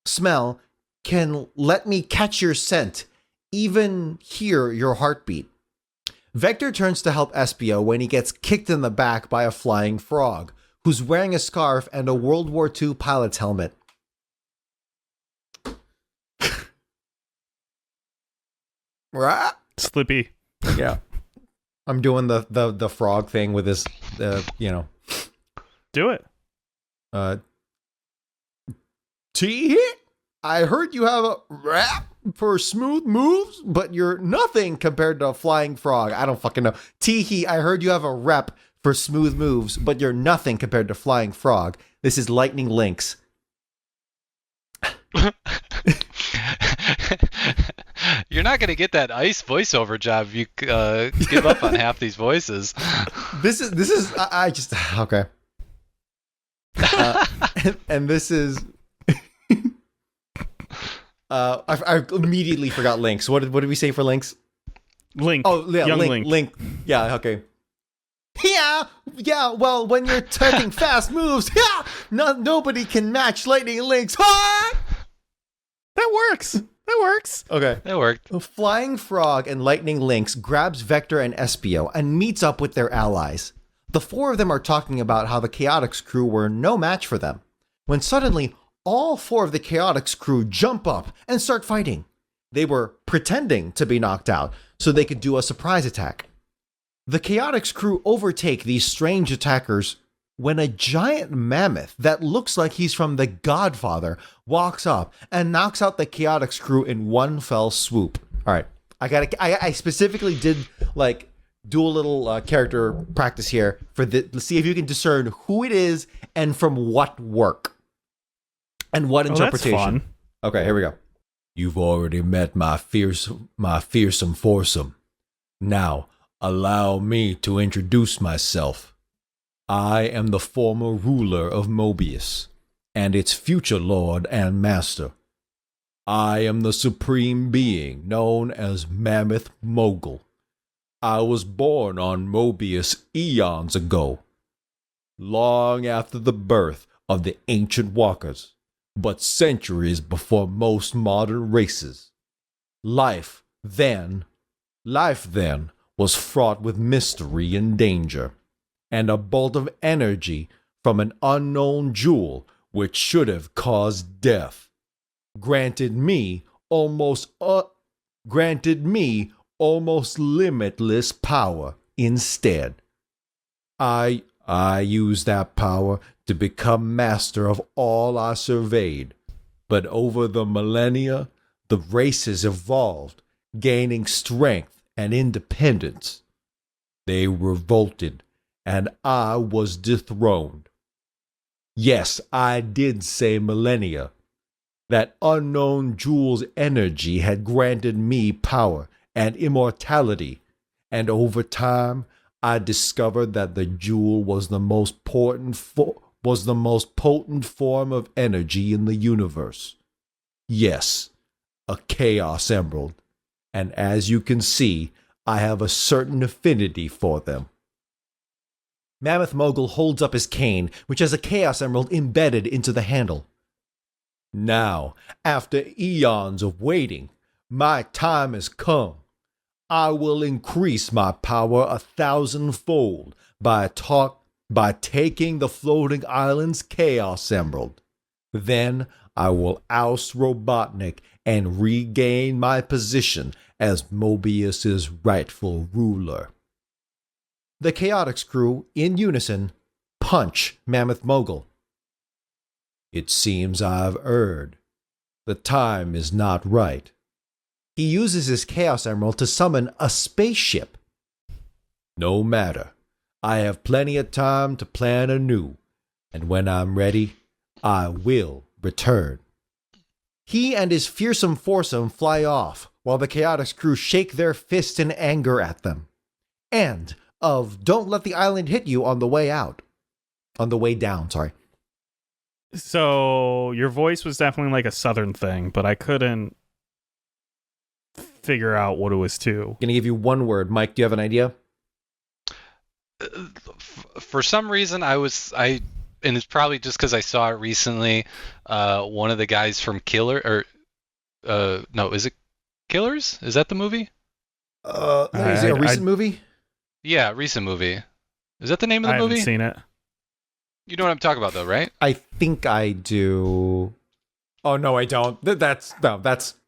smell can let me catch your scent? Even hear your heartbeat. Vector turns to help Espio when he gets kicked in the back by a flying frog, who's wearing a scarf and a World War II pilot's helmet. Right? Slippy. Yeah. I'm doing the frog thing with this, Do it. T, I heard you have a rap for smooth moves, but you're nothing compared to a flying frog. I don't fucking know. Teehee, I heard you have a rep for smooth moves, but you're nothing compared to flying frog. This is Lightning Lynx. You're not going to get that ice voiceover job if you give up on half these voices. This is I just okay. And this is I immediately forgot Lynx. What did we say for Lynx? Link. Oh yeah, Young Link. Yeah, okay. Yeah. Well, when you're taking fast moves, nobody can match Lightning Lynx. That works. Okay. That worked. The Flying Frog and Lightning Lynx grabs Vector and Espio and meets up with their allies. The four of them are talking about how the Chaotix crew were no match for them, when suddenly all four of the Chaotix crew jump up and start fighting. They were pretending to be knocked out so they could do a surprise attack. The Chaotix crew overtake these strange attackers when a giant mammoth that looks like he's from The Godfather walks up and knocks out the Chaotix crew in one fell swoop. All right, I specifically did do a little character practice here to see if you can discern who it is and from what work and what interpretation. That's fun. Okay, here we go. You've already met my fearsome foursome. Now, allow me to introduce myself. I am the former ruler of Mobius, and its future lord and master. I am the supreme being known as Mammoth Mogul. I was born on Mobius eons ago, long after the birth of the ancient walkers, but centuries before most modern races. Life then was fraught with mystery and danger, and a bolt of energy from an unknown jewel which should have caused death granted me almost limitless power instead. I used that power to become master of all I surveyed, but over the millennia, the races evolved, gaining strength and independence. They revolted, and I was dethroned. Yes, I did say millennia. That unknown jewel's energy had granted me power and immortality, and over time, I discovered that the jewel was the most potent form of energy in the universe. Yes, a Chaos Emerald, and as you can see, I have a certain affinity for them. Mammoth Mogul holds up his cane, which has a Chaos Emerald embedded into the handle. Now, after eons of waiting, my time has come. I will increase my power 1,000-fold by taking the floating island's Chaos Emerald. Then I will oust Robotnik and regain my position as Mobius's rightful ruler. The Chaotix crew, in unison, punch Mammoth Mogul. It seems I've erred. The time is not right. He uses his Chaos Emerald to summon a spaceship. No matter. I have plenty of time to plan anew, and when I'm ready, I will return. He and his fearsome foursome fly off, while the Chaotix crew shake their fists in anger at them. And of don't let the island hit you on the way out. On the way down, sorry. So your voice was definitely like a southern thing, but I couldn't figure out what it was to. Gonna give you one word. Mike, do you have an idea? For some reason, and it's probably just because I saw it recently. One of the guys from no, is it Killers? Is that the movie? Is it a recent movie? Yeah, recent movie. Is that the name of the movie? I haven't seen it. You know what I'm talking about, though, right? I think I do. Oh no, I don't. That's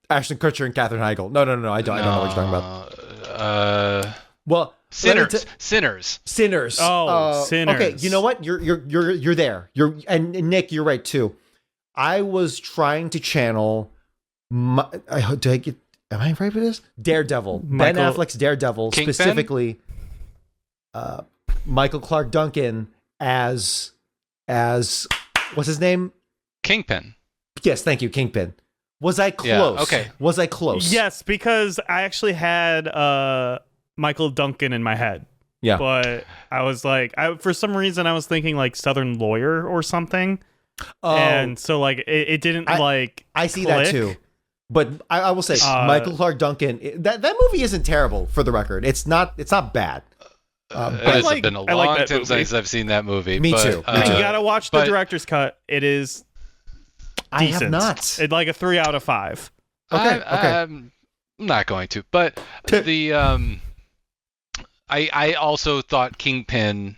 Ashton Kutcher and Katherine Heigl. No, I don't know what you're talking about. Well, Sinners. Oh, Sinners. Okay, you know what? You're there. And Nick, you're right too. I was trying to channel. Am I right with this? Daredevil. Ben Affleck's Daredevil, Kingpin? specifically. Michael Clark Duncan as what's his name? Kingpin. Yes, thank you, Kingpin. Was I close? Yeah, okay. Was I close? Yes, because I actually had Michael Duncan in my head. Yeah. But I was like, for some reason, I was thinking like Southern Lawyer or something. Oh, And so like it didn't I see that click. too. But I will say Michael Clark Duncan. That movie isn't terrible, for the record. It's not bad. It's been a long time since I've seen that movie. Me too. You gotta watch the director's cut. It is decent. I have not. It's like a 3 out of 5. Okay. I'm not going to. But the I also thought Kingpin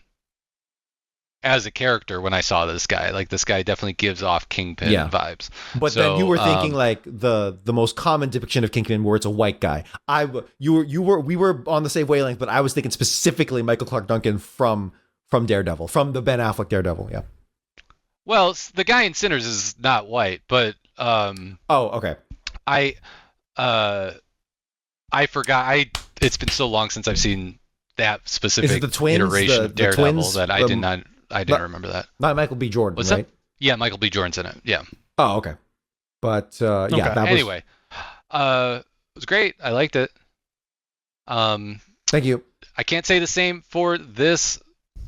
as a character when I saw this guy. Like, this guy definitely gives off Kingpin vibes. But then you were thinking like the most common depiction of Kingpin, where it's a white guy. We were on the same wavelength, but I was thinking specifically Michael Clark Duncan from Daredevil, from the Ben Affleck Daredevil. Yeah. Well, the guy in Sinners is not white, but okay. I forgot. It's been so long since I've seen that specific the twins, iteration of Daredevil twins, that I didn't remember that. Not Michael B. Jordan, What's right? that? Yeah, Michael B. Jordan's in it. Yeah. Oh, okay. But yeah, that was... Anyway, it was great. I liked it. Thank you. I can't say the same for this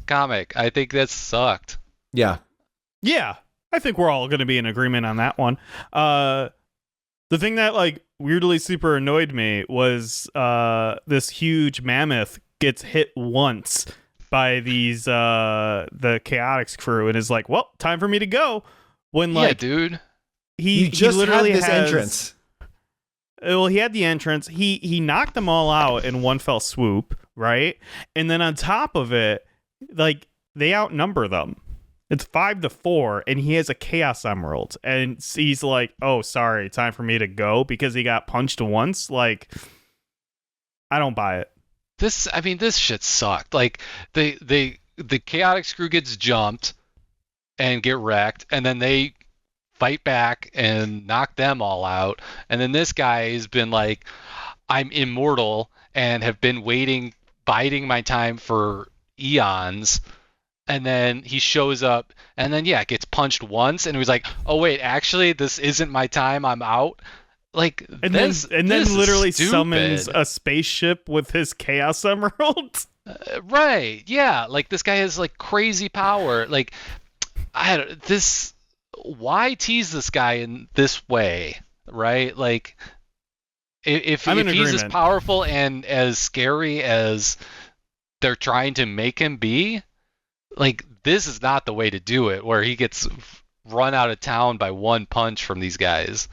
comic. I think that sucked. Yeah. Yeah, I think we're all going to be in agreement on that one. The thing that like weirdly super annoyed me was this huge mammoth gets hit once by these the Chaotix crew and is like, well, time for me to go. When like, dude, he just literally had this has, entrance. Well, he had the entrance. He knocked them all out in one fell swoop, right? And then on top of it, like, they outnumber them. It's 5-4, and he has a Chaos Emerald, and he's like, "Oh, sorry, time for me to go," because he got punched once. Like, I don't buy it. This shit sucked. Like, the Chaotix crew gets jumped and get wrecked, and then they fight back and knock them all out, and then this guy has been like, "I'm immortal and have been biding my time for eons." And then he shows up, and then gets punched once, and he was like, "Oh wait, actually, this isn't my time. I'm out." Like, and then literally summons a spaceship with his Chaos Emerald. Right? Yeah. Like, this guy has like crazy power. Like, why tease this guy in this way? Right? Like, if he's as powerful and as scary as they're trying to make him be. Like, this is not the way to do it, where he gets run out of town by one punch from these guys.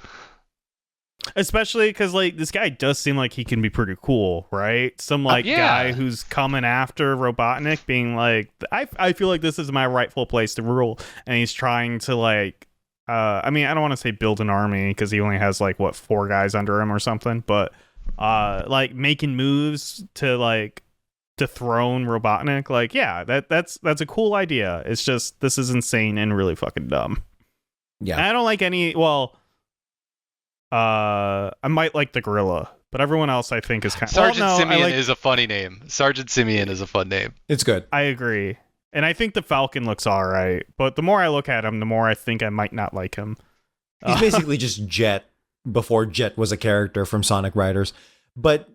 Especially because, like, this guy does seem like he can be pretty cool, right? Some, like, guy who's coming after Robotnik being like, I feel like this is my rightful place to rule. And he's trying to, like, I don't want to say build an army because he only has, like, 4 guys under him or something. But, like, making moves to, like, dethrone Robotnik, like, yeah, that's a cool idea. It's just, this is insane and really fucking dumb. Yeah. And I don't like any, I might like the gorilla But everyone else, I think, is kind of... Sergeant Simeon is a funny name. Sergeant Simeon is a fun name. It's good. I agree. And I think the Falcon looks all right. But the more I look at him, the more I think I might not like him. He's basically just Jet before Jet was a character from Sonic Riders. But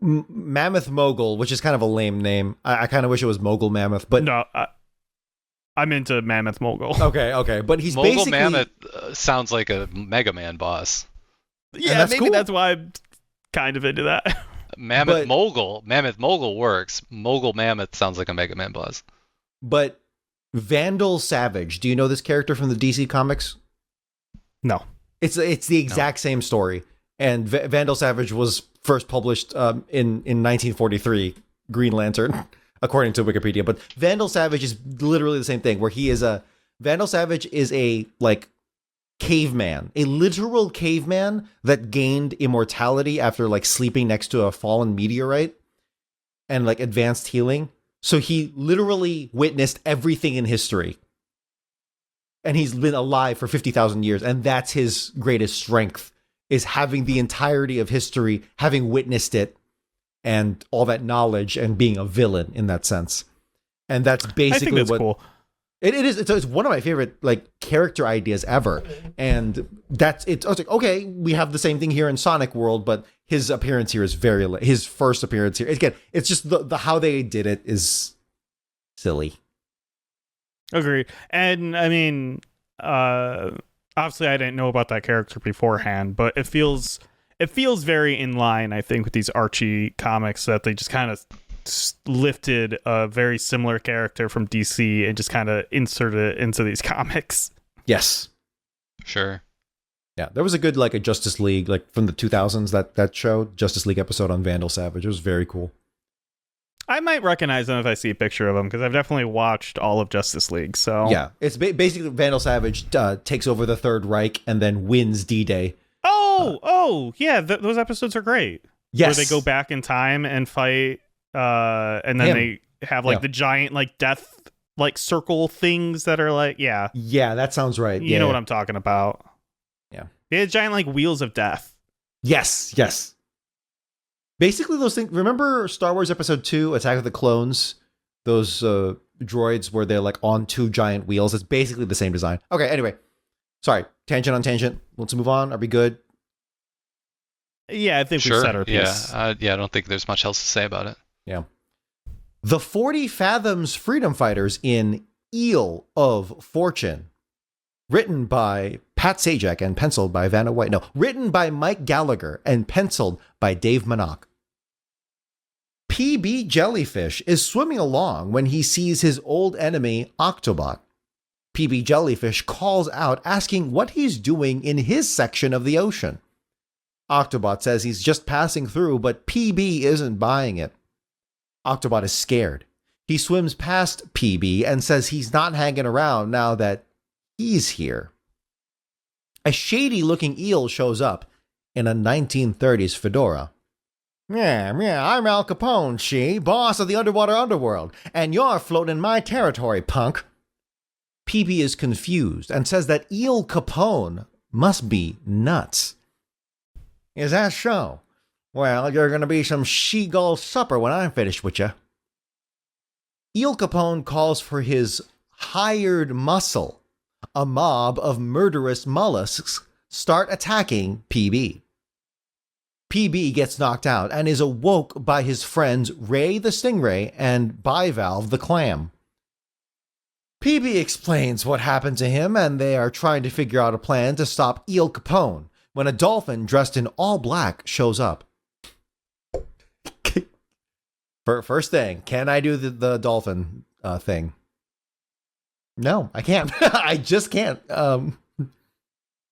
Mammoth Mogul, which is kind of a lame name. I kind of wish it was Mogul Mammoth. But no, I'm into Mammoth Mogul. Okay. But he's Mogul basically... Mammoth sounds like a Mega Man boss. Yeah, maybe cool. That's why I'm kind of into that. Mammoth Mogul works. Mogul Mammoth sounds like a Mega Man boss. But Vandal Savage, do you know this character from the DC comics? No. It's the exact same story. And Vandal Savage was first published in 1943, Green Lantern, according to Wikipedia. But Vandal Savage is literally the same thing, where Vandal Savage is a, like, caveman, a literal caveman that gained immortality after, like, sleeping next to a fallen meteorite and, like, advanced healing. So he literally witnessed everything in history. And he's been alive for 50,000 years. And that's his greatest strength, is having the entirety of history, having witnessed it, and all that knowledge, and being a villain in that sense. And that's basically cool. It is. It's one of my favorite, like, character ideas ever. And that's it. I was like, okay, we have the same thing here in Sonic World, but his appearance here is his first appearance here. Again, it's just the how they did it is silly. Agree. And I mean, obviously I didn't know about that character beforehand, but it feels very in line, I think, with these Archie comics, that they just kind of lifted a very similar character from DC and just kind of inserted it into these comics. Yes. Sure. Yeah, there was a good, like, a Justice League, like, from the 2000s, that show, Justice League episode on Vandal Savage. It was very cool. I might recognize him if I see a picture of him, because I've definitely watched all of Justice League. So yeah, it's basically Vandal Savage takes over the Third Reich and then wins D-Day. Yeah, those episodes are great. Yes, where they go back in time and fight, and then they have, like, the giant, like, death, like, circle things that are like, yeah, that sounds right. You know what I'm talking about. Yeah, they had giant, like, wheels of death. Yes. Basically, those things. Remember Star Wars Episode 2, Attack of the Clones? Those droids where they're, like, on two giant wheels. It's basically the same design. Okay, anyway. Sorry, tangent on tangent. Let's move on. Are we good? Yeah, I think we set our piece. I don't think there's much else to say about it. Yeah. The 40 Fathoms Freedom Fighters in Eel of Fortune. Written by Pat Sajak and penciled by Vanna White. No, written by Mike Gallagher and penciled by Dave Manock. PB Jellyfish is swimming along when he sees his old enemy, Octobot. PB Jellyfish calls out, asking what he's doing in his section of the ocean. Octobot says he's just passing through, but PB isn't buying it. Octobot is scared. He swims past PB and says he's not hanging around now that he's here. A shady-looking eel shows up in a 1930s fedora. Yeah, I'm Al Capone, boss of the underwater underworld, and you're floating in my territory, punk. PB is confused and says that Eel Capone must be nuts. Is that so? Well, you're going to be some she-gull supper when I'm finished with you. Eel Capone calls for his hired muscle. A mob of murderous mollusks start attacking PB. PB gets knocked out and is awoke by his friends Ray the Stingray and Bivalve the Clam. PB explains what happened to him, and they are trying to figure out a plan to stop Eel Capone when a dolphin dressed in all black shows up. First thing, can I do the dolphin thing? No, I can't. I just can't.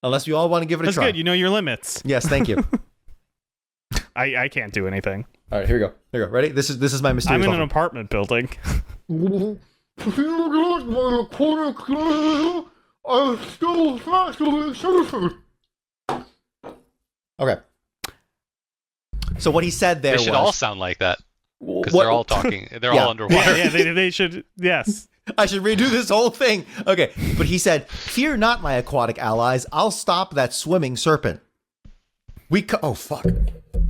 Unless you all want to give it a try. That's good. You know your limits. Yes, thank you. I can't do anything. All right, here we go. Here we go. Ready? This is my mysterious. I'm in an apartment building. Okay. So what he said there they should was, all sound like that because they're all talking. They're all underwater. Yeah, they should. Yes. I should redo this whole thing. Okay, but he said, "Fear not, my aquatic allies. I'll stop that swimming serpent." Oh fuck! There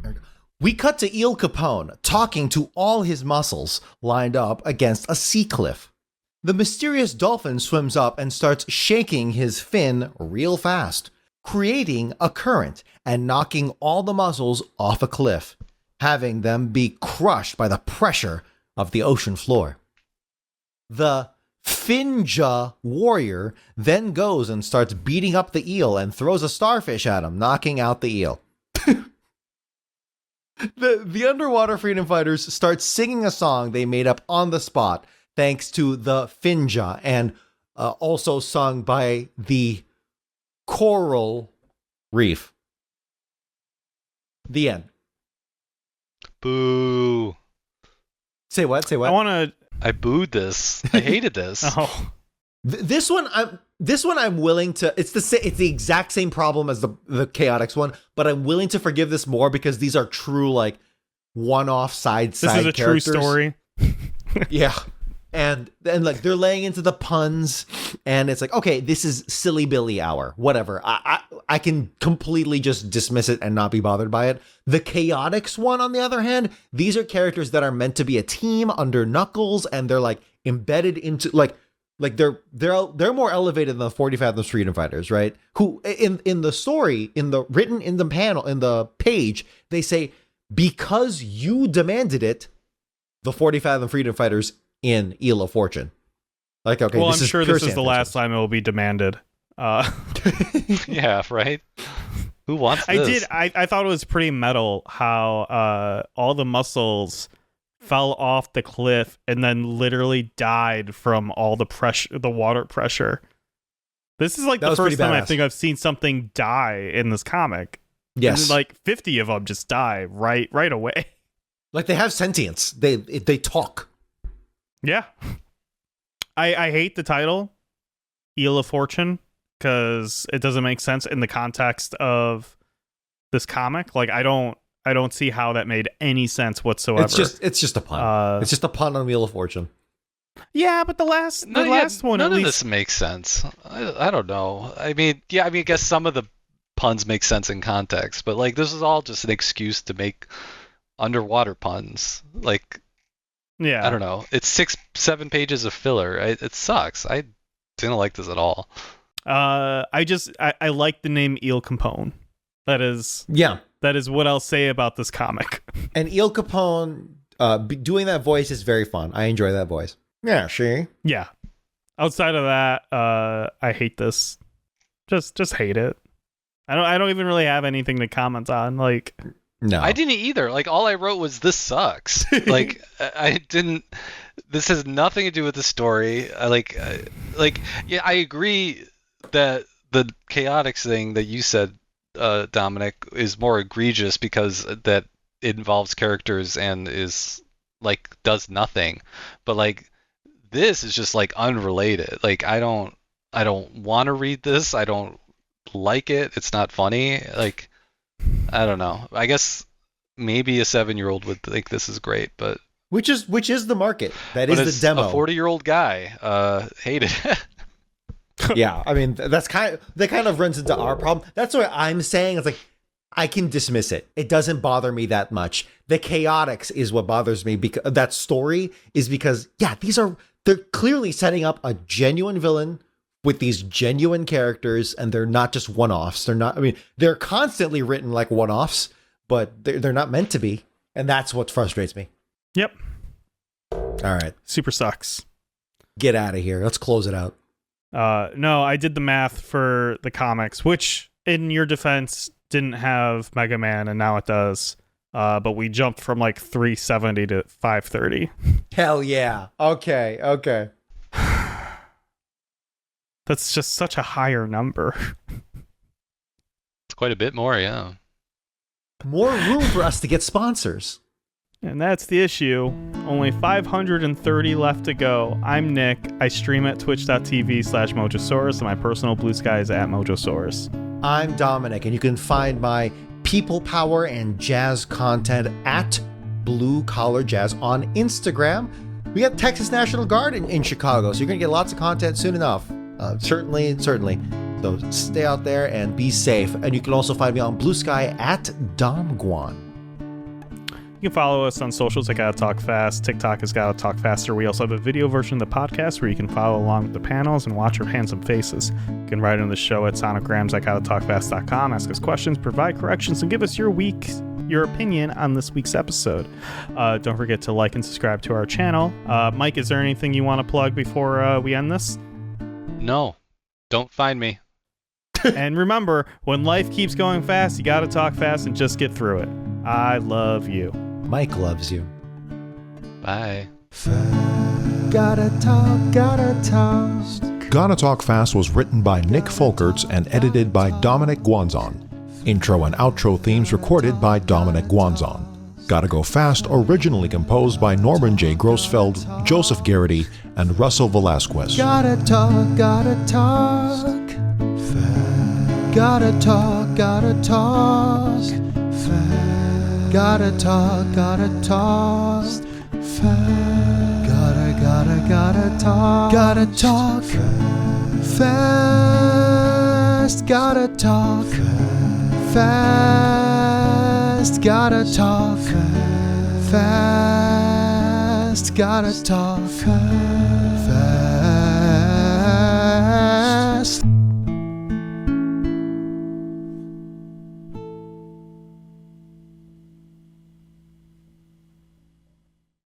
we We cut to Eel Capone talking to all his muscles lined up against a sea cliff. The mysterious dolphin swims up and starts shaking his fin real fast, creating a current and knocking all the mussels off a cliff, having them be crushed by the pressure of the ocean floor. The Finja warrior then goes and starts beating up the eel and throws a starfish at him, knocking out the eel. The underwater freedom fighters start singing a song they made up on the spot, thanks to the Finja, and also sung by the Coral Reef. The end. Boo. Say what? I booed this. I hated this. Oh. This one I'm willing to. It's the exact same problem as the Chaotix one, but I'm willing to forgive this more because these are true like one-off side This is a characters. true story. Yeah. And like they're laying into the puns, and it's like, okay, this is silly Billy hour, whatever. I can completely just dismiss it and not be bothered by it. The Chaotix one, on the other hand, these are characters that are meant to be a team under Knuckles, and they're like embedded into like they're more elevated than the 40 Fathoms Freedom Fighters, right? Who in the story, written in the panel, in the page, they say, because you demanded it, the 40 Fathom Freedom Fighters in Eel of Fortune. Like, okay, well, this I'm is sure pure this is the fan last fiction. time it will be demanded. Yeah, right? Who wants this? I thought it was pretty metal how all the mussels fell off the cliff and then literally died from all the pressure, the water pressure. This is like That the was pretty first time I badass. think I've seen something die in this comic. Yes. And like 50 of them just die right away. Like they have sentience. They talk. Yeah. I hate the title, Eel of Fortune, because it doesn't make sense in the context of this comic. Like I don't see how that made any sense whatsoever. It's just a pun. It's just a pun on Wheel of Fortune. Yeah, but the last one none at of least this makes sense. I don't know. I guess some of the puns make sense in context, but like this is all just an excuse to make underwater puns. Like, yeah, I don't know. It's 6-7 pages of filler. It sucks. I didn't like this at all. I like the name Eel Capone. That is what I'll say about this comic. And Eel Capone doing that voice is very fun. I enjoy that voice. Yeah, she. Yeah. Outside of that, I hate this. Just hate it. I don't even really have anything to comment on. Like, No, I didn't either. Like, all I wrote was this sucks. Like, I didn't. This has nothing to do with the story. Yeah, I agree that the Chaotix thing that you said, Dominic, is more egregious because that it involves characters and is like does nothing. But like, this is just like unrelated. Like, I don't want to read this. I don't like it. It's not funny. Like, I don't know. I guess maybe a 7-year-old would think this is great, but which is the market. That but is as the demo. a 40-year-old guy hated it. Yeah, I mean that kind of runs into our problem. That's what I'm saying. It's like I can dismiss it. It doesn't bother me that much. The Chaotix is what bothers me because that story is because they're clearly setting up a genuine villain with these genuine characters, and they're not just one-offs. They're not. I mean, they're constantly written like one-offs, but they're not meant to be, and that's what frustrates me. Yep. All right, Super sucks. get out of here. Let's close it out. No, I did the math for the comics, which in your defense didn't have Mega Man, and now it does. But we jumped from like 370 to 530. Hell yeah. Okay. That's just such a higher number. It's quite a bit more, yeah. More room for us to get sponsors. And that's the issue. Only 530 left to go. I'm Nick. I stream at twitch.tv/Mojosaurus, and my personal blue sky is at Mojosaurus. I'm Dominic, and you can find my people power and jazz content at Blue Collar Jazz on Instagram. We got Texas National Guard in Chicago, so you're going to get lots of content soon enough. Certainly. So stay out there and be safe. And you can also find me on Blue Sky at Dom Guan. You can follow us on socials at Gotta Talk Fast. TikTok is Gotta Talk Faster. We also have a video version of the podcast where you can follow along with the panels and watch our handsome faces. You can write on the show at sonograms@gottatalkfast.com, ask us questions, provide corrections, and give us your opinion on this week's episode. Don't forget to like and subscribe to our channel. Mike, is there anything you want to plug before we end this? No, don't find me. And remember, when life keeps going fast, you gotta talk fast and just get through it. I love you. Mike loves you. Bye. Gotta talk, gotta talk. Gotta Talk Fast was written by Nick Folkerts and edited by Dominic Guanzon. Intro and outro themes recorded by Dominic Guanzon. Gotta Go Fast originally composed by Norman J. Grossfeld, Joseph Garrity, and Russell Velasquez. Gotta talk, gotta talk. Gotta talk, gotta talk. Gotta talk, gotta talk. Gotta talk. Gotta talk fast. Gotta talk fast. Gotta talk fast. Gotta talk fast.